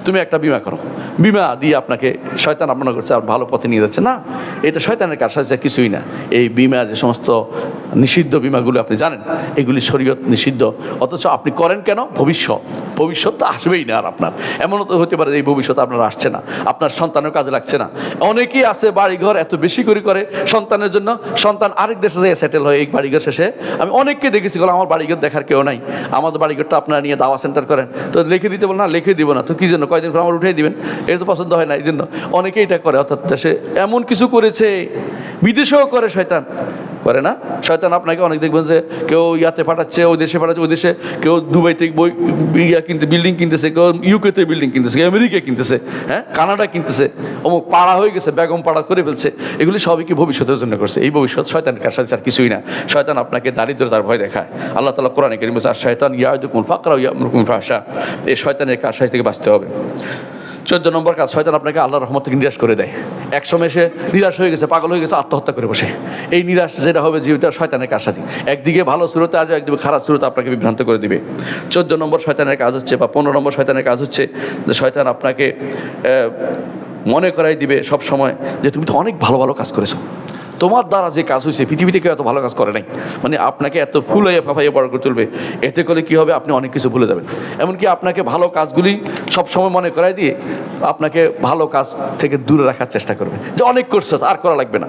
Speaker 1: তুমি একটা বিমা করো, বিমা দিয়ে আপনাকে শয়তান আপনার করছে আর ভালো পথে নিয়ে যাচ্ছে না। এটা শয়তানের কাজ আছে, কিছুই না। এই বিমা, যে সমস্ত নিষিদ্ধ বিমাগুলো আপনি জানেন, এগুলি শরীয়ত নিষিদ্ধ, অথচ আপনি করেন কেন? ভবিষ্যৎ তো আসবেই না। আর আপনার এমনও তো হতে পারে এই ভবিষ্যৎ আপনার আসছে না, আপনার সন্তানের কাজে লাগছে না। অনেকেই আছে বাড়িঘর এত বেশি করে সন্তানের জন্য, সন্তান আরেক দেশে যেয়ে সেটেল হয় এই বাড়িঘর শেষে। আমি অনেককে দেখেছি, আমার বাড়িঘর দেখার কেউ নাই, আমাদের বাড়িঘরটা আপনারা নিয়ে দাওয়া সেন্টার করেন, তো লিখে দিতে বল না, লিখে দিব না, তো কী জন্য, কয়দিন পর আমার উঠিয়ে দিবেন, এটা তো পছন্দ হয় না, এই জন্য অনেকেই এটা করে। অর্থাৎ সে এমন কিছু করেছে, বিদেশেও করে শয়তান, করে না শয়তান? আপনাকে অনেক দেখবেন যে কেউ ইয়াতে পাঠাচ্ছে, ওই দেশে পাঠাচ্ছে, ওই দেশে কেউ দুবাইতে ইয়া কিনতে বিল্ডিং কিনতেছে, কেউ ইউকেতে বিল্ডিং কিনতেছে, কেউ আমেরিকা কিনতেছে, হ্যাঁ কানাডা কিনতেছে, অমুক পাড়া হয়ে গেছে, বেগম পাড়া করে ফেলছে। এগুলি সবই কি ভবিষ্যতের জন্য করছে? এই ভবিষ্যৎ শয়তানের কাছে আর কিছুই না। শয়তান আপনাকে দারিদ্রতার ভয় দেখায়। আল্লাহ তাআলা কোরআনে কারীমে বলেছেন, আর শয়তান ইয়াইদুকুমুল ফাকরা ওয়া ইয়া'মুরুকুম বিল ফাহশা। এই শয়তানের কাজ থেকে বাঁচতে হবে। 14 নম্বর কাজ, শয়তান আপনাকে আল্লাহর রহমত থেকে নিরাশ করে দেয়। এক সময় সে নিরাশ হয়ে গেছে, পাগল হয়ে গেছে, আত্মহত্যা করে বসে। এই নিরাশ যেটা হবে, যেটা শয়তানের কাজ আছে, একদিকে ভালো সুরতে আসবে, একদিকে খারাপ সুরতে আপনাকে বিভ্রান্ত করে দিবে। 14 নম্বর শয়তানের কাজ হচ্ছে, বা 15 নম্বর শয়তানের কাজ হচ্ছে যে শয়তান আপনাকে মনে করাই দিবে সব সময় যে তুমি তো অনেক ভালো ভালো কাজ করেছো, তোমার দ্বারা যে কাজ হয়েছে পৃথিবীতে কেউ এত ভালো কাজ করে নাই। মানে আপনাকে এত ফুলাইয়া ফাঁপাইয়া বড় করে তুলবে। এতে করে কী হবে? আপনি অনেক কিছু ভুলে যাবেন। এমনকি আপনাকে ভালো কাজগুলি সবসময় মনে করাই দিয়ে আপনাকে ভালো কাজ থেকে দূরে রাখার চেষ্টা করবে, যে অনেক করছে, আর করা লাগবে না,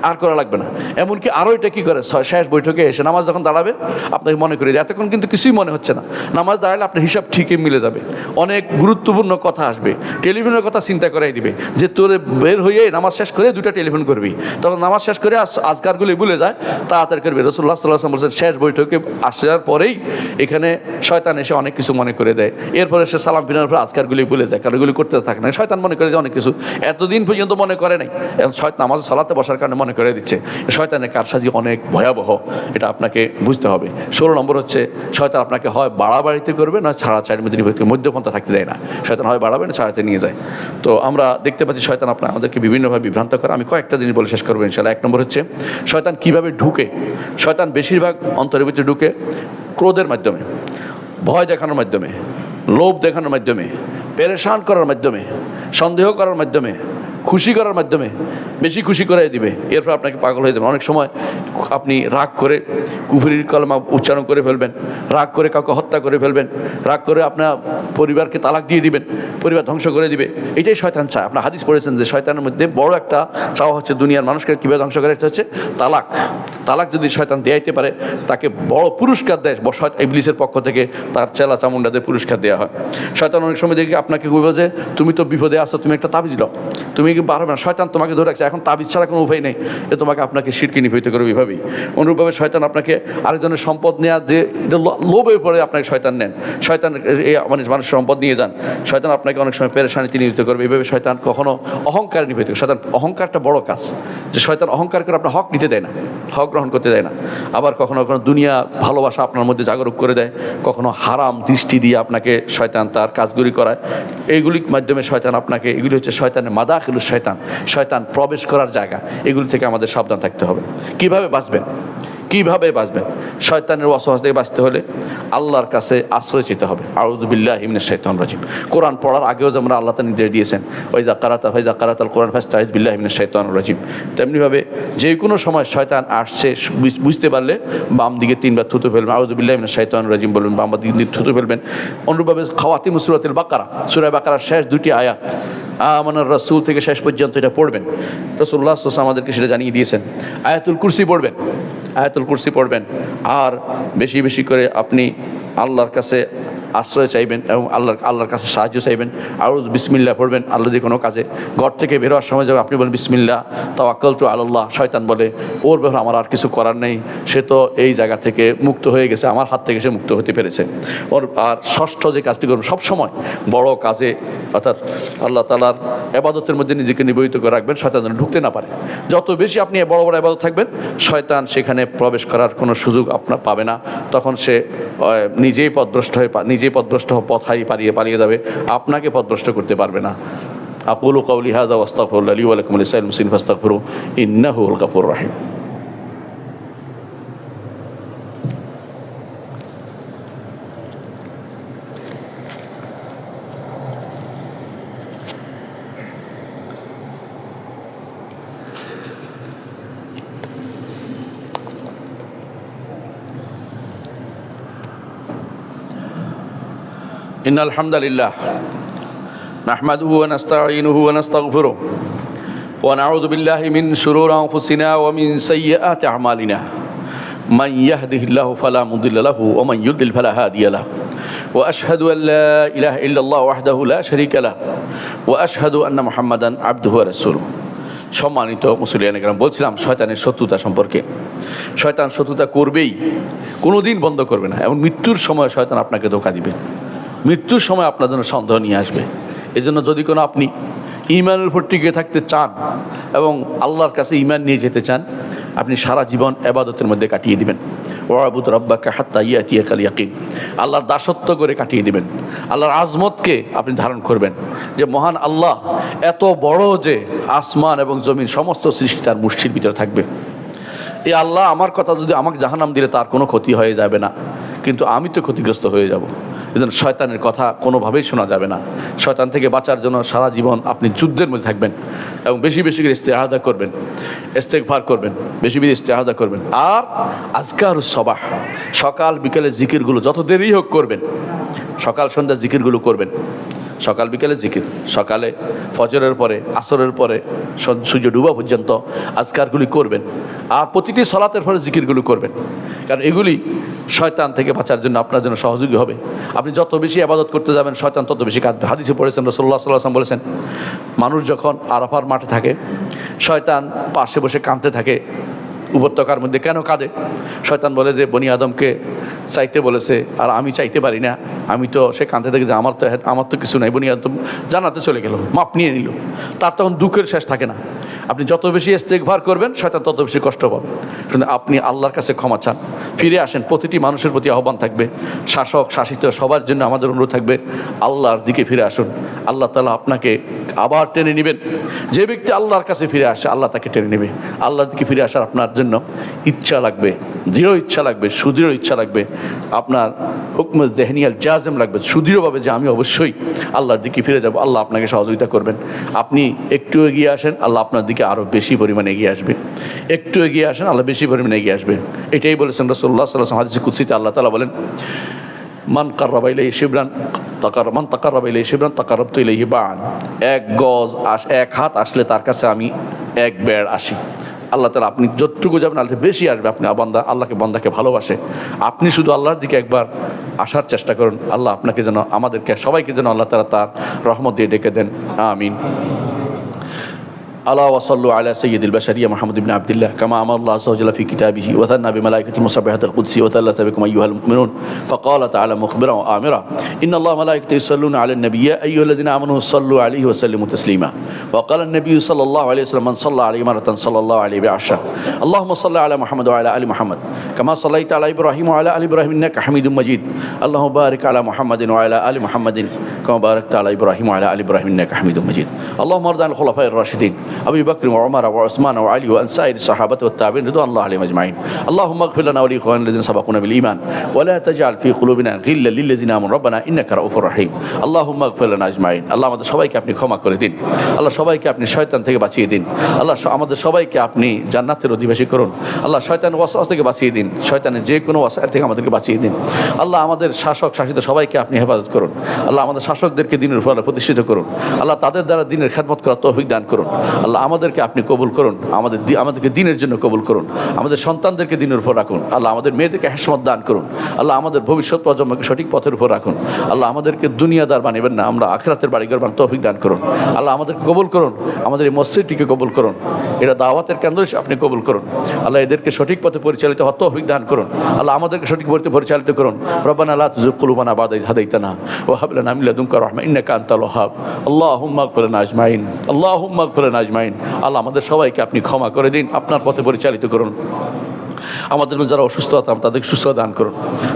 Speaker 1: আর করা লাগবে না। এমনকি আরও এটা কী করে, শেষ বৈঠকে এসে নামাজ যখন দাঁড়াবে আপনাকে মনে করে দেয়, এতক্ষণ কিন্তু কিছুই মনে হচ্ছে না, নামাজ দাঁড়ালে আপনার হিসাব ঠিকই মিলে যাবে। অনেক গুরুত্বপূর্ণ কথা আসবে, টেলিফোনের কথা চিন্তা করাই দিবে, যে তোরে বের হয়ে নামাজ শেষ করে 2টা টেলিফোন করবি, তখন নামাজ শেষ করে আজকারগুলি ভুলে যায়, তাড়াতাড়ি করবে। রাসূলুল্লাহ সাল্লাল্লাহু আলাইহি ওয়াসাল্লাম বলছেন, শেষ বৈঠকে আসার পরেই এখানে শয়তান এসে অনেক কিছু মনে করে দেয়। এরপরে সে সালাম ফিরানোর পর আজকারগুলি ভুলে যায়, কারণ এগুলি করতে থাকে না। শয়তান মনে করে যে অনেক কিছু এতদিন পর্যন্ত মনে করে নাই, এখন শয়তান নামাজ সালাতে বসার কারণে মনে করে দিচ্ছে। শয়তানের কারসাজি অনেক ভয়াবহ, এটা আপনাকে বুঝতে হবে। 16 নম্বর হচ্ছে, শয়তান আপনাকে হয় বাড়াবাড়িতে করবে, না ছাড়াছাড়ির মধ্যপন্থা থাকতে দেয় না। শয়তান হয় বাড়াবে, না ছাড়াতে নিয়ে যায়। তো আমরা দেখতে পাচ্ছি শয়তান আমাদেরকে বিভিন্নভাবে বিভ্রান্ত করে। আমি কয়েকটা জিনিস বলে শেষ করবো ইনশাআল্লাহ। 1 নম্বর হচ্ছে, শয়তান কিভাবে ঢুকে। শয়তান বেশিরভাগ অন্তরের ভিতরে ঢুকে ক্রোধের মাধ্যমে, ভয় দেখানোর মাধ্যমে, লোভ দেখানোর মাধ্যমে, পেরেশান করার মাধ্যমে, সন্দেহ করার মাধ্যমে, খুশি করার মাধ্যমে, বেশি খুশি করাই দিবে। এরপর আপনাকে পাগল হয়ে যাবেন। অনেক সময় আপনি রাগ করে কুফরির কলমা উচ্চারণ করে ফেলবেন, রাগ করে কাউকে হত্যা করে ফেলবেন, রাগ করে আপনার পরিবারকে তালাক দিয়ে দিবেন, পরিবার ধ্বংস করে দিবে। এটাই শয়তান চায়। আপনার হাদিস পড়েছেন যে শয়তানের মধ্যে বড় একটা চাওয়া হচ্ছে দুনিয়ার মানুষকে কীভাবে ধ্বংস করে, এটা হচ্ছে তালাক। তালাক যদি শয়তান দেয়াইতে পারে, তাকে বড় পুরস্কার দেয় ইবলিসের পক্ষ থেকে, তার চেলা চামুন্ডাদের পুরস্কার দেওয়া হয়। শয়তান অনেক সময় দেখি আপনাকে বলবে যে তুমি তো বিপদে আছো, তুমি একটা তাবিজ দাও, তুমি কি পারবে না। শয়তান তোমাকে ধরে রাখছে, এখন তাবিজ ছাড়া কোনো উপায় নেই, এ তোমাকে আপনাকে শিরকে নিবৃত্ত করবে এভাবেই। অনুরূপভাবে শয়তান আপনাকে আরেকজনের সম্পদ নেওয়া, যে লোভের পরে আপনাকে শয়তান নেন, শয়তান মানুষের সম্পদ নিয়ে যান, শয়তান আপনাকে অনেক সময় পেরেশানিতে নিবৃত্ত করবে। এইভাবে শয়তান কখনো অহংকারে নিবৃত্ত করে। শয়তান অহংকারটা বড় কাজ, যে শয়তান অহংকার করে আপনার হক নিতে দেয় না, হক গ্রহণ করতে দেয় না। আবার কখনো কখনো দুনিয়া ভালোবাসা আপনার মধ্যে জাগরুক করে দেয়, কখনো হারাম দৃষ্টি দিয়ে আপনাকে শয়তান তার কাজগুলি করায়। এইগুলির মাধ্যমে শয়তান আপনাকে, এগুলি হচ্ছে শয়তানের মাদাখিলুশ শয়তান, শয়তান প্রবেশ করার জায়গা। এগুলি থেকে আমাদের সাবধান থাকতে হবে। কিভাবে বাঁচবেন? কিভাবে বাঁচবেন? শয়তানের ওয়াসওয়াসা থেকে বাঁচতে হলে আল্লাহর কাছে আশ্রয় চেতে হবে। আউযু বিল্লাহি মিনাশ শাইতানির রাজিম। কোরআন পড়ার আগেও যেমন আল্লাহ তাআলা নির্দেশ দিয়েছেন, ওয়াইজা কারাতাল কোরআন ফাস্তাইজ বিল্লাহি মিনাশ শাইতানির রাজিম। তেমনিভাবে যে কোনো সময় শয়তান আসছে বুঝতে পারলে বাম দিকে 3 বার থুতু ফেলবেন, আউযু বিল্লাহি মিনাশ শাইতানির রাজিম বলবেন, বাম দিকে থুতু ফেলবেন। অনুরূপভাবে খাওয়াতিমুস সূরাতুল বাকারা, সূরা বাকারার শেষ 2টি আয়াত আমানার রাসূল থেকে শেষ পর্যন্ত এটা পড়বেন। রাসূলুল্লাহ সাল্লাল্লাহু আলাইহি ওয়াসাল্লাম আমাদেরকে সেটা জানিয়ে দিয়েছেন। আয়াতুল কুরসি পড়বেন, আয়াতুল কুরসি পড়বেন। আর বেশি বেশি করে আপনি আল্লাহর কাছে আশ্রয় চাইবেন এবং আল্লাহর কাছে সাহায্য চাইবেন। আউযু বিসমিল্লাহ পড়বেন আল্লাহ যে কোনো কাজে। ঘর থেকে বের হওয়ার সময় যখন আপনি বলেন বিসমিল্লাহ তাওয়াক্কালতু আলাল্লাহ, শয়তান বলে ওর ব্যাপারে আমার আর কিছু করার নেই, সে তো এই জায়গা থেকে মুক্ত হয়ে গেছে, আমার হাত থেকে সে মুক্ত হতে পেরেছে। আর ষষ্ঠ যে কাজটি করবেন, সবসময় বড় কাজে অর্থাৎ আল্লাহ তাআলার ইবাদতের মধ্যে নিজেকে নিবেদিত করে রাখবেন, শয়তান যেন ঢুকতে না পারে। যত বেশি আপনি বড় বড় ইবাদত থাকবেন, শয়তান সেখানে প্রবেশ করার কোনো সুযোগ আপনার পাবে না। তখন সে নিজেই পথভ্রষ্ট পথ পালিয়ে যাবে, আপনাকে পথভ্রষ্ট করতে পারবে না। আকুলু কাউলি হাযা ওয়াস্তাগফিরুল্লাহ লি ওয়া লাকুম ওয়া লিসাইরিল মুসলিমিন ফাস্তাগফিরুহু ইন্নাহু হুয়াল গাফুরুর রাহিম। ইন্নাল হামদালিল্লাহ নাহমাদুহু ওয়া নাস্তাঈনুহু ওয়া নাস্তাগফিরুহু ওয়া নাউযু বিল্লাহি মিন শুরুরি আনফুসিনা ওয়া মিন সাইয়্যাতি আমালিনা মান ইয়াহদিহিল্লাহু ফালা মুদিল্লা লাহু ওয়া মান ইউদ্লিল ফালা হাদিয়া লাহু ওয়া আশহাদু আল লা ইলাহা ইল্লাল্লাহ ওয়াহদাহু লা শারীকা লাহু ওয়া আশহাদু আন্না মুহাম্মাদান আবদুহু ওয়া রাসূলুহু। সম্মানিত মুসলিয়ান একরাম, বলছিলাম শয়তানের শত্রুতা সম্পর্কে। শয়তান শত্রুতা করবেই, কোনোদিন বন্ধ করবে না, এবং মৃত্যুর সময় শয়তান আপনাকে ধোঁকা দিবে, মৃত্যুর সময় আপনার জন্য সন্দেহ নিয়ে আসবে। এই জন্য যদি কোনো আপনি ঈমানের উপর টিকে থাকতে চান এবং আল্লাহর কাছে ঈমান নিয়ে যেতে চান, আপনি সারা জীবন ইবাদতের মধ্যে কাটিয়ে দিবেন। ওয়াবুদ রাব্বাকা হাত্তা ইয়াতিয়াকাল ইয়াকিন, আল্লাহর দাসত্ব করে কাটিয়ে দিবেন। আল্লাহর আজমতকে আপনি ধারণ করবেন, যে মহান আল্লাহ এত বড় যে আসমান এবং জমিন সমস্ত সৃষ্টি তার মুষ্টির ভিতরে থাকবে। এই আল্লাহ আমার কথা যদি আমাকে জাহান্নাম দিলে তার কোনো ক্ষতি হয়ে যাবে না, কিন্তু আমি তো ক্ষতিগ্রস্ত হয়ে যাব। এজন্য শয়তানের কথা কোনোভাবেই শোনা যাবে না। শয়তান থেকে বাঁচার জন্য সারা জীবন আপনি যুদ্ধের মধ্যে থাকবেন এবং বেশি বেশি করে ইস্তেহাদা করবেন, ইস্তেগফার করবেন, বেশি বেশি ইস্তেহাদা করবেন। আর আজকারুস সাবাহ, সকাল বিকেলের জিকিরগুলো যত দেরি হোক করবেন, সকাল সন্ধ্যা জিকিরগুলো করবেন। সকাল বিকেলে জিকির, সকালে ফজরের পরে, আসরের পরে, সূর্য ডুবা পর্যন্ত আজকারগুলি করবেন। আর প্রতিটি সলাতের পরে জিকিরগুলো করবেন, কারণ এগুলি শয়তান থেকে বাঁচার জন্য আপনার জন্য সহযোগী হবে। আপনি যত বেশি ইবাদত করতে যাবেন, শয়তান তত বেশি কাঁদবে। হাদিসে পড়েছেন, রাসূলুল্লাহ সাল্লাল্লাহু আলাইহি ওয়াসাল্লাম বলেছেন, মানুষ যখন আরাফার মাঠে থাকে, শয়তান পাশে বসে কাঁদতে থাকে। উপত্যকার মধ্যে কেন কাঁদে? শয়তান বলে যে বনি আদমকে চাইতে বলেছে আর আমি চাইতে পারি না, আমি তো সে কাঁদতে থাকে যে আমার তো কিছু নাই। বনি আদম জানাতে চলে গেল, মাপ নিয়ে নিল, তার তখন দুঃখের শেষ থাকে না। আপনি যত বেশি ইস্তেগফার করবেন, শয়তান তত বেশি কষ্ট পাবে। কিন্তু আপনি আল্লাহর কাছে ক্ষমা চান, ফিরে আসেন। প্রতিটি মানুষের প্রতি আহ্বান থাকবে, শাসক শাসিত সবার জন্য আমাদের অনুরোধ থাকবে, আল্লাহর দিকে ফিরে আসুন। আল্লাহ তাআলা আপনাকে আবার টেনে নেবেন। যে ব্যক্তি আল্লাহর কাছে ফিরে আসে, আল্লাহ তাকে টেনে নেবে। আল্লাহর দিকে ফিরে আসার আপনার জন্য ইচ্ছা লাগবে, দৃঢ় ইচ্ছা লাগবে, সুদৃঢ় ইচ্ছা লাগবে। আপনার হুকম দেহনিয়াল জাজম লাগবে, সুদৃঢ়ভাবে যে আমি অবশ্যই আল্লাহর দিকে ফিরে যাব। আল্লাহ আপনাকে সহযোগিতা করবেন। আপনি একটু এগিয়ে আসেন, আল্লাহ আপনার দিকে আরও বেশি পরিমাণে এগিয়ে আসবে। একটু এগিয়ে আসেন, আল্লাহ বেশি পরিমাণে এগিয়ে আসবে। এটাই বলেছেন রাসূলুল্লাহ সাল্লাল্লাহু আলাইহি ওয়াসাল্লাম হাদিসে কুদসিতে। আল্লাহ তাআলা বলেন, মান কাররাবা ইলাইহি শিবরান তাকাররাবতু ইলাইহি বা'আন। এক গজ এক হাত আসলে তার কাছে আমি এক বেড় আসি। আল্লাহ তাআলা আপনি যতটুকু যাবেন আল্লাহ বেশি আসবে। আপনি আল্লাহকে বান্দাকে ভালোবাসে। আপনি শুধু আল্লাহর দিকে একবার আসার চেষ্টা করুন। আল্লাহ আপনাকে যেন, আমাদেরকে সবাইকে যেন আল্লাহ তাআলা তার রহমত দিয়ে ডেকে দেন। আমিন। আলা ওয়াসাল্লু আলা সাইয়্যিদিল বাশারিয়া মুহাম্মদ ইবনে আবদুল্লাহ কামা আমারা আল্লাহু আযজা ওয়া জাল্লা ফি কিতাবিহি ওয়া থান্না বিমালাইকাতিল মুসাব্বিহাতিল কুদসি ওয়া তাল্লাতা বিকুম আইয়ুহাল মুমিনুন ফাকালা তাআলা মুখবিরান ওয়া আমিরা ইন্নাল্লাহা ওয়া মালাইকাতাহু ইউসাল্লুনা আলান নাবিয়্যি ইয়া আইয়ুহাল্লাযিনা আমানু সাল্লু আলাইহি ওয়া সাল্লিমু তাসলিমা ওয়া ক্বালা আন-নাবিয়্যু সাল্লাল্লাহু আলাইহি ওয়াসাল্লাম মান সাল্লা আলাইহি মারাতান সাল্লাল্লাহু আলাইহি বি'আশরা আল্লাহুম্মা সাল্লি আলা মুহাম্মাদ ওয়া আলা আলি মুহাম্মাদ কামা সাল্লাইতা আলা ইব্রাহিম ওয়া আলা আলি ইব্রাহিম ইন্নাকা হামিদুম মাজিদ আল্লাহুম্মা বারিক আলা মুহাম্মাদিন ওয়া আলা আলি মুহাম্মাদিন কামা বারাকতা আলা ইব্রাহিম ওয়া আলা আলি ইব্রাহিম ইন্নাকা হামিদুম মাজিদ আল্লাহুম্মা আরদিল খুলাফায়ে আর-রাশিদিন আবি বকর ওয়া উমর ওয়া উসমান ওয়া আলী ওয়া আনসাইর সাহাবাতি ওয়াত তাবিঈন রাদিয়াল্লাহু আলাইহিম আজমাইন আল্লাহুম্মা ইগফির লানা ওয়া লিইখওয়ানিনা আল্লাযিনা সাবাকুনা বিল ঈমান ওয়া লা তাজআল ফি কুলুবিনা গিল্লাল লিল্লাযিনা আমানু রাব্বানা ইন্নাকা রাউফুর রাহিম আল্লাহুম্মা ইগফির লানা আজমাইন। আল্লাহ আমাদের সবাইকে আপনি ক্ষমা করে দিন। আল্লাহ সবাইকে আপনি শয়তান থেকে বাঁচিয়ে দিন। আল্লাহ আমাদের সবাইকে আপনি জান্নাতের অধিবাসী করুন। আল্লাহ শয়তানের ওয়াসওয়াসা থেকে বাঁচিয়ে দিন, শয়তানের যে কোনো ওয়াসওয়াসা থেকে আমাদেরকে বাঁচিয়ে দিন। আল্লাহ আমাদের শাসক শাসিত সবাইকে আপনি হেফাজত করুন। আল্লাহ আমাদের শাসকদেরকে দ্বীনের উপর প্রতিষ্ঠিত করুন। আল্লাহ তাদের দ্বারা দ্বীনের খেদমত করার তৌফিক দান করুন। আল্লাহ আমাদেরকে আপনি কবুল করুন, আমাদেরকে দিনের জন্য কবুল করুন, আমাদের সন্তানদেরকে দিনের উপর রাখুন আল্লাহ, আমাদের মেয়েদেরকে হেসমত দান করুন আল্লাহ, আমাদের ভবিষ্যৎ প্রজন্মকে সঠিক পথের উপর রাখুন আল্লাহ, আমাদেরকে দুনিয়াদার বানিবেন না, আমরা আখিরাতের বাড়িঘর বানানোর তৌফিক দান করুন আল্লাহ, আমাদেরকে কবুল করুন, আমাদের এই মসজিদটিকে কবুল করুন, এটা দাওয়াতের কেন্দ্র হিসেবে আপনি কবুল করুন আল্লাহ, এদেরকে সঠিক পথে পরিচালিত হওয়ার তৌফিক দান করুন আল্লাহ, আমাদেরকে সঠিক পথে পরিচালিত করুন। রব্বানা লা তুযিগ কুলুবানা বা'দা ইয হাদাইতানা ওয়া হাব লানা মিন লাদুনকা রাহমা ইন্নাকা আনতাল ওয়াহ্হাব। আল্লাহুম্মা ইগফির লানা আজমাইন, আল্লাহুম্মা ইগফির লানা আজমাইন। আল্লাহ আমাদের সবাইকে আপনি ক্ষমা করে দিন, আপনার পথে পরিচালিত করুন। আমাদের যারা অসুস্থ হতাম তাদেরকে সুস্থ দান করুন,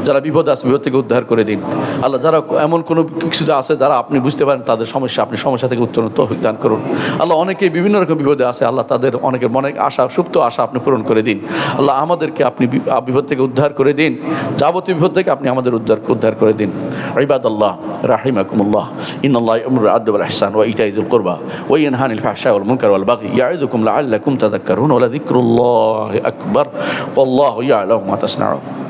Speaker 1: যারা বিপদে আছে বিপদ থেকে উদ্ধার করে দিন আল্লাহ, যারা এমন কোনো কিছু আছে যারা আপনি বুঝতে পারেন তাদের সমস্যা, আপনি সমস্যা থেকে উত্তরণ তৌফিক দান করুন আল্লাহ, অনেকেই বিভিন্ন রকম বিপদে আছে আল্লাহ, তাদের অনেকের মনে আশা, সুপ্ত আশা আপনি পূরণ করে দিন আল্লাহ, আমাদেরকে আপনি বিপদ থেকে উদ্ধার করে দিন, যাবতীয় বিপদ থেকে আপনি আমাদের উদ্ধার করে দিন। ইবাদাল্লাহ রাহিমাকুমুল্লাহ, ইন্নাল্লাহা ইয়া'মুরু বিল আদলি ওয়াল ইহসান ওয়া ইতা'i যিল কুরবা ওয়া ইয়ানহা আনিল ফাহশা'i ওয়াল মুনকারি ওয়াল বাগই ইয়া'iযুকুম লা'আল্লাকুম তাযাক্কারুন ওয়া লাযিকরুল্লাহি আকবার ওয়াল্লাহু ইয়া'লামু মা তাসনা'উন।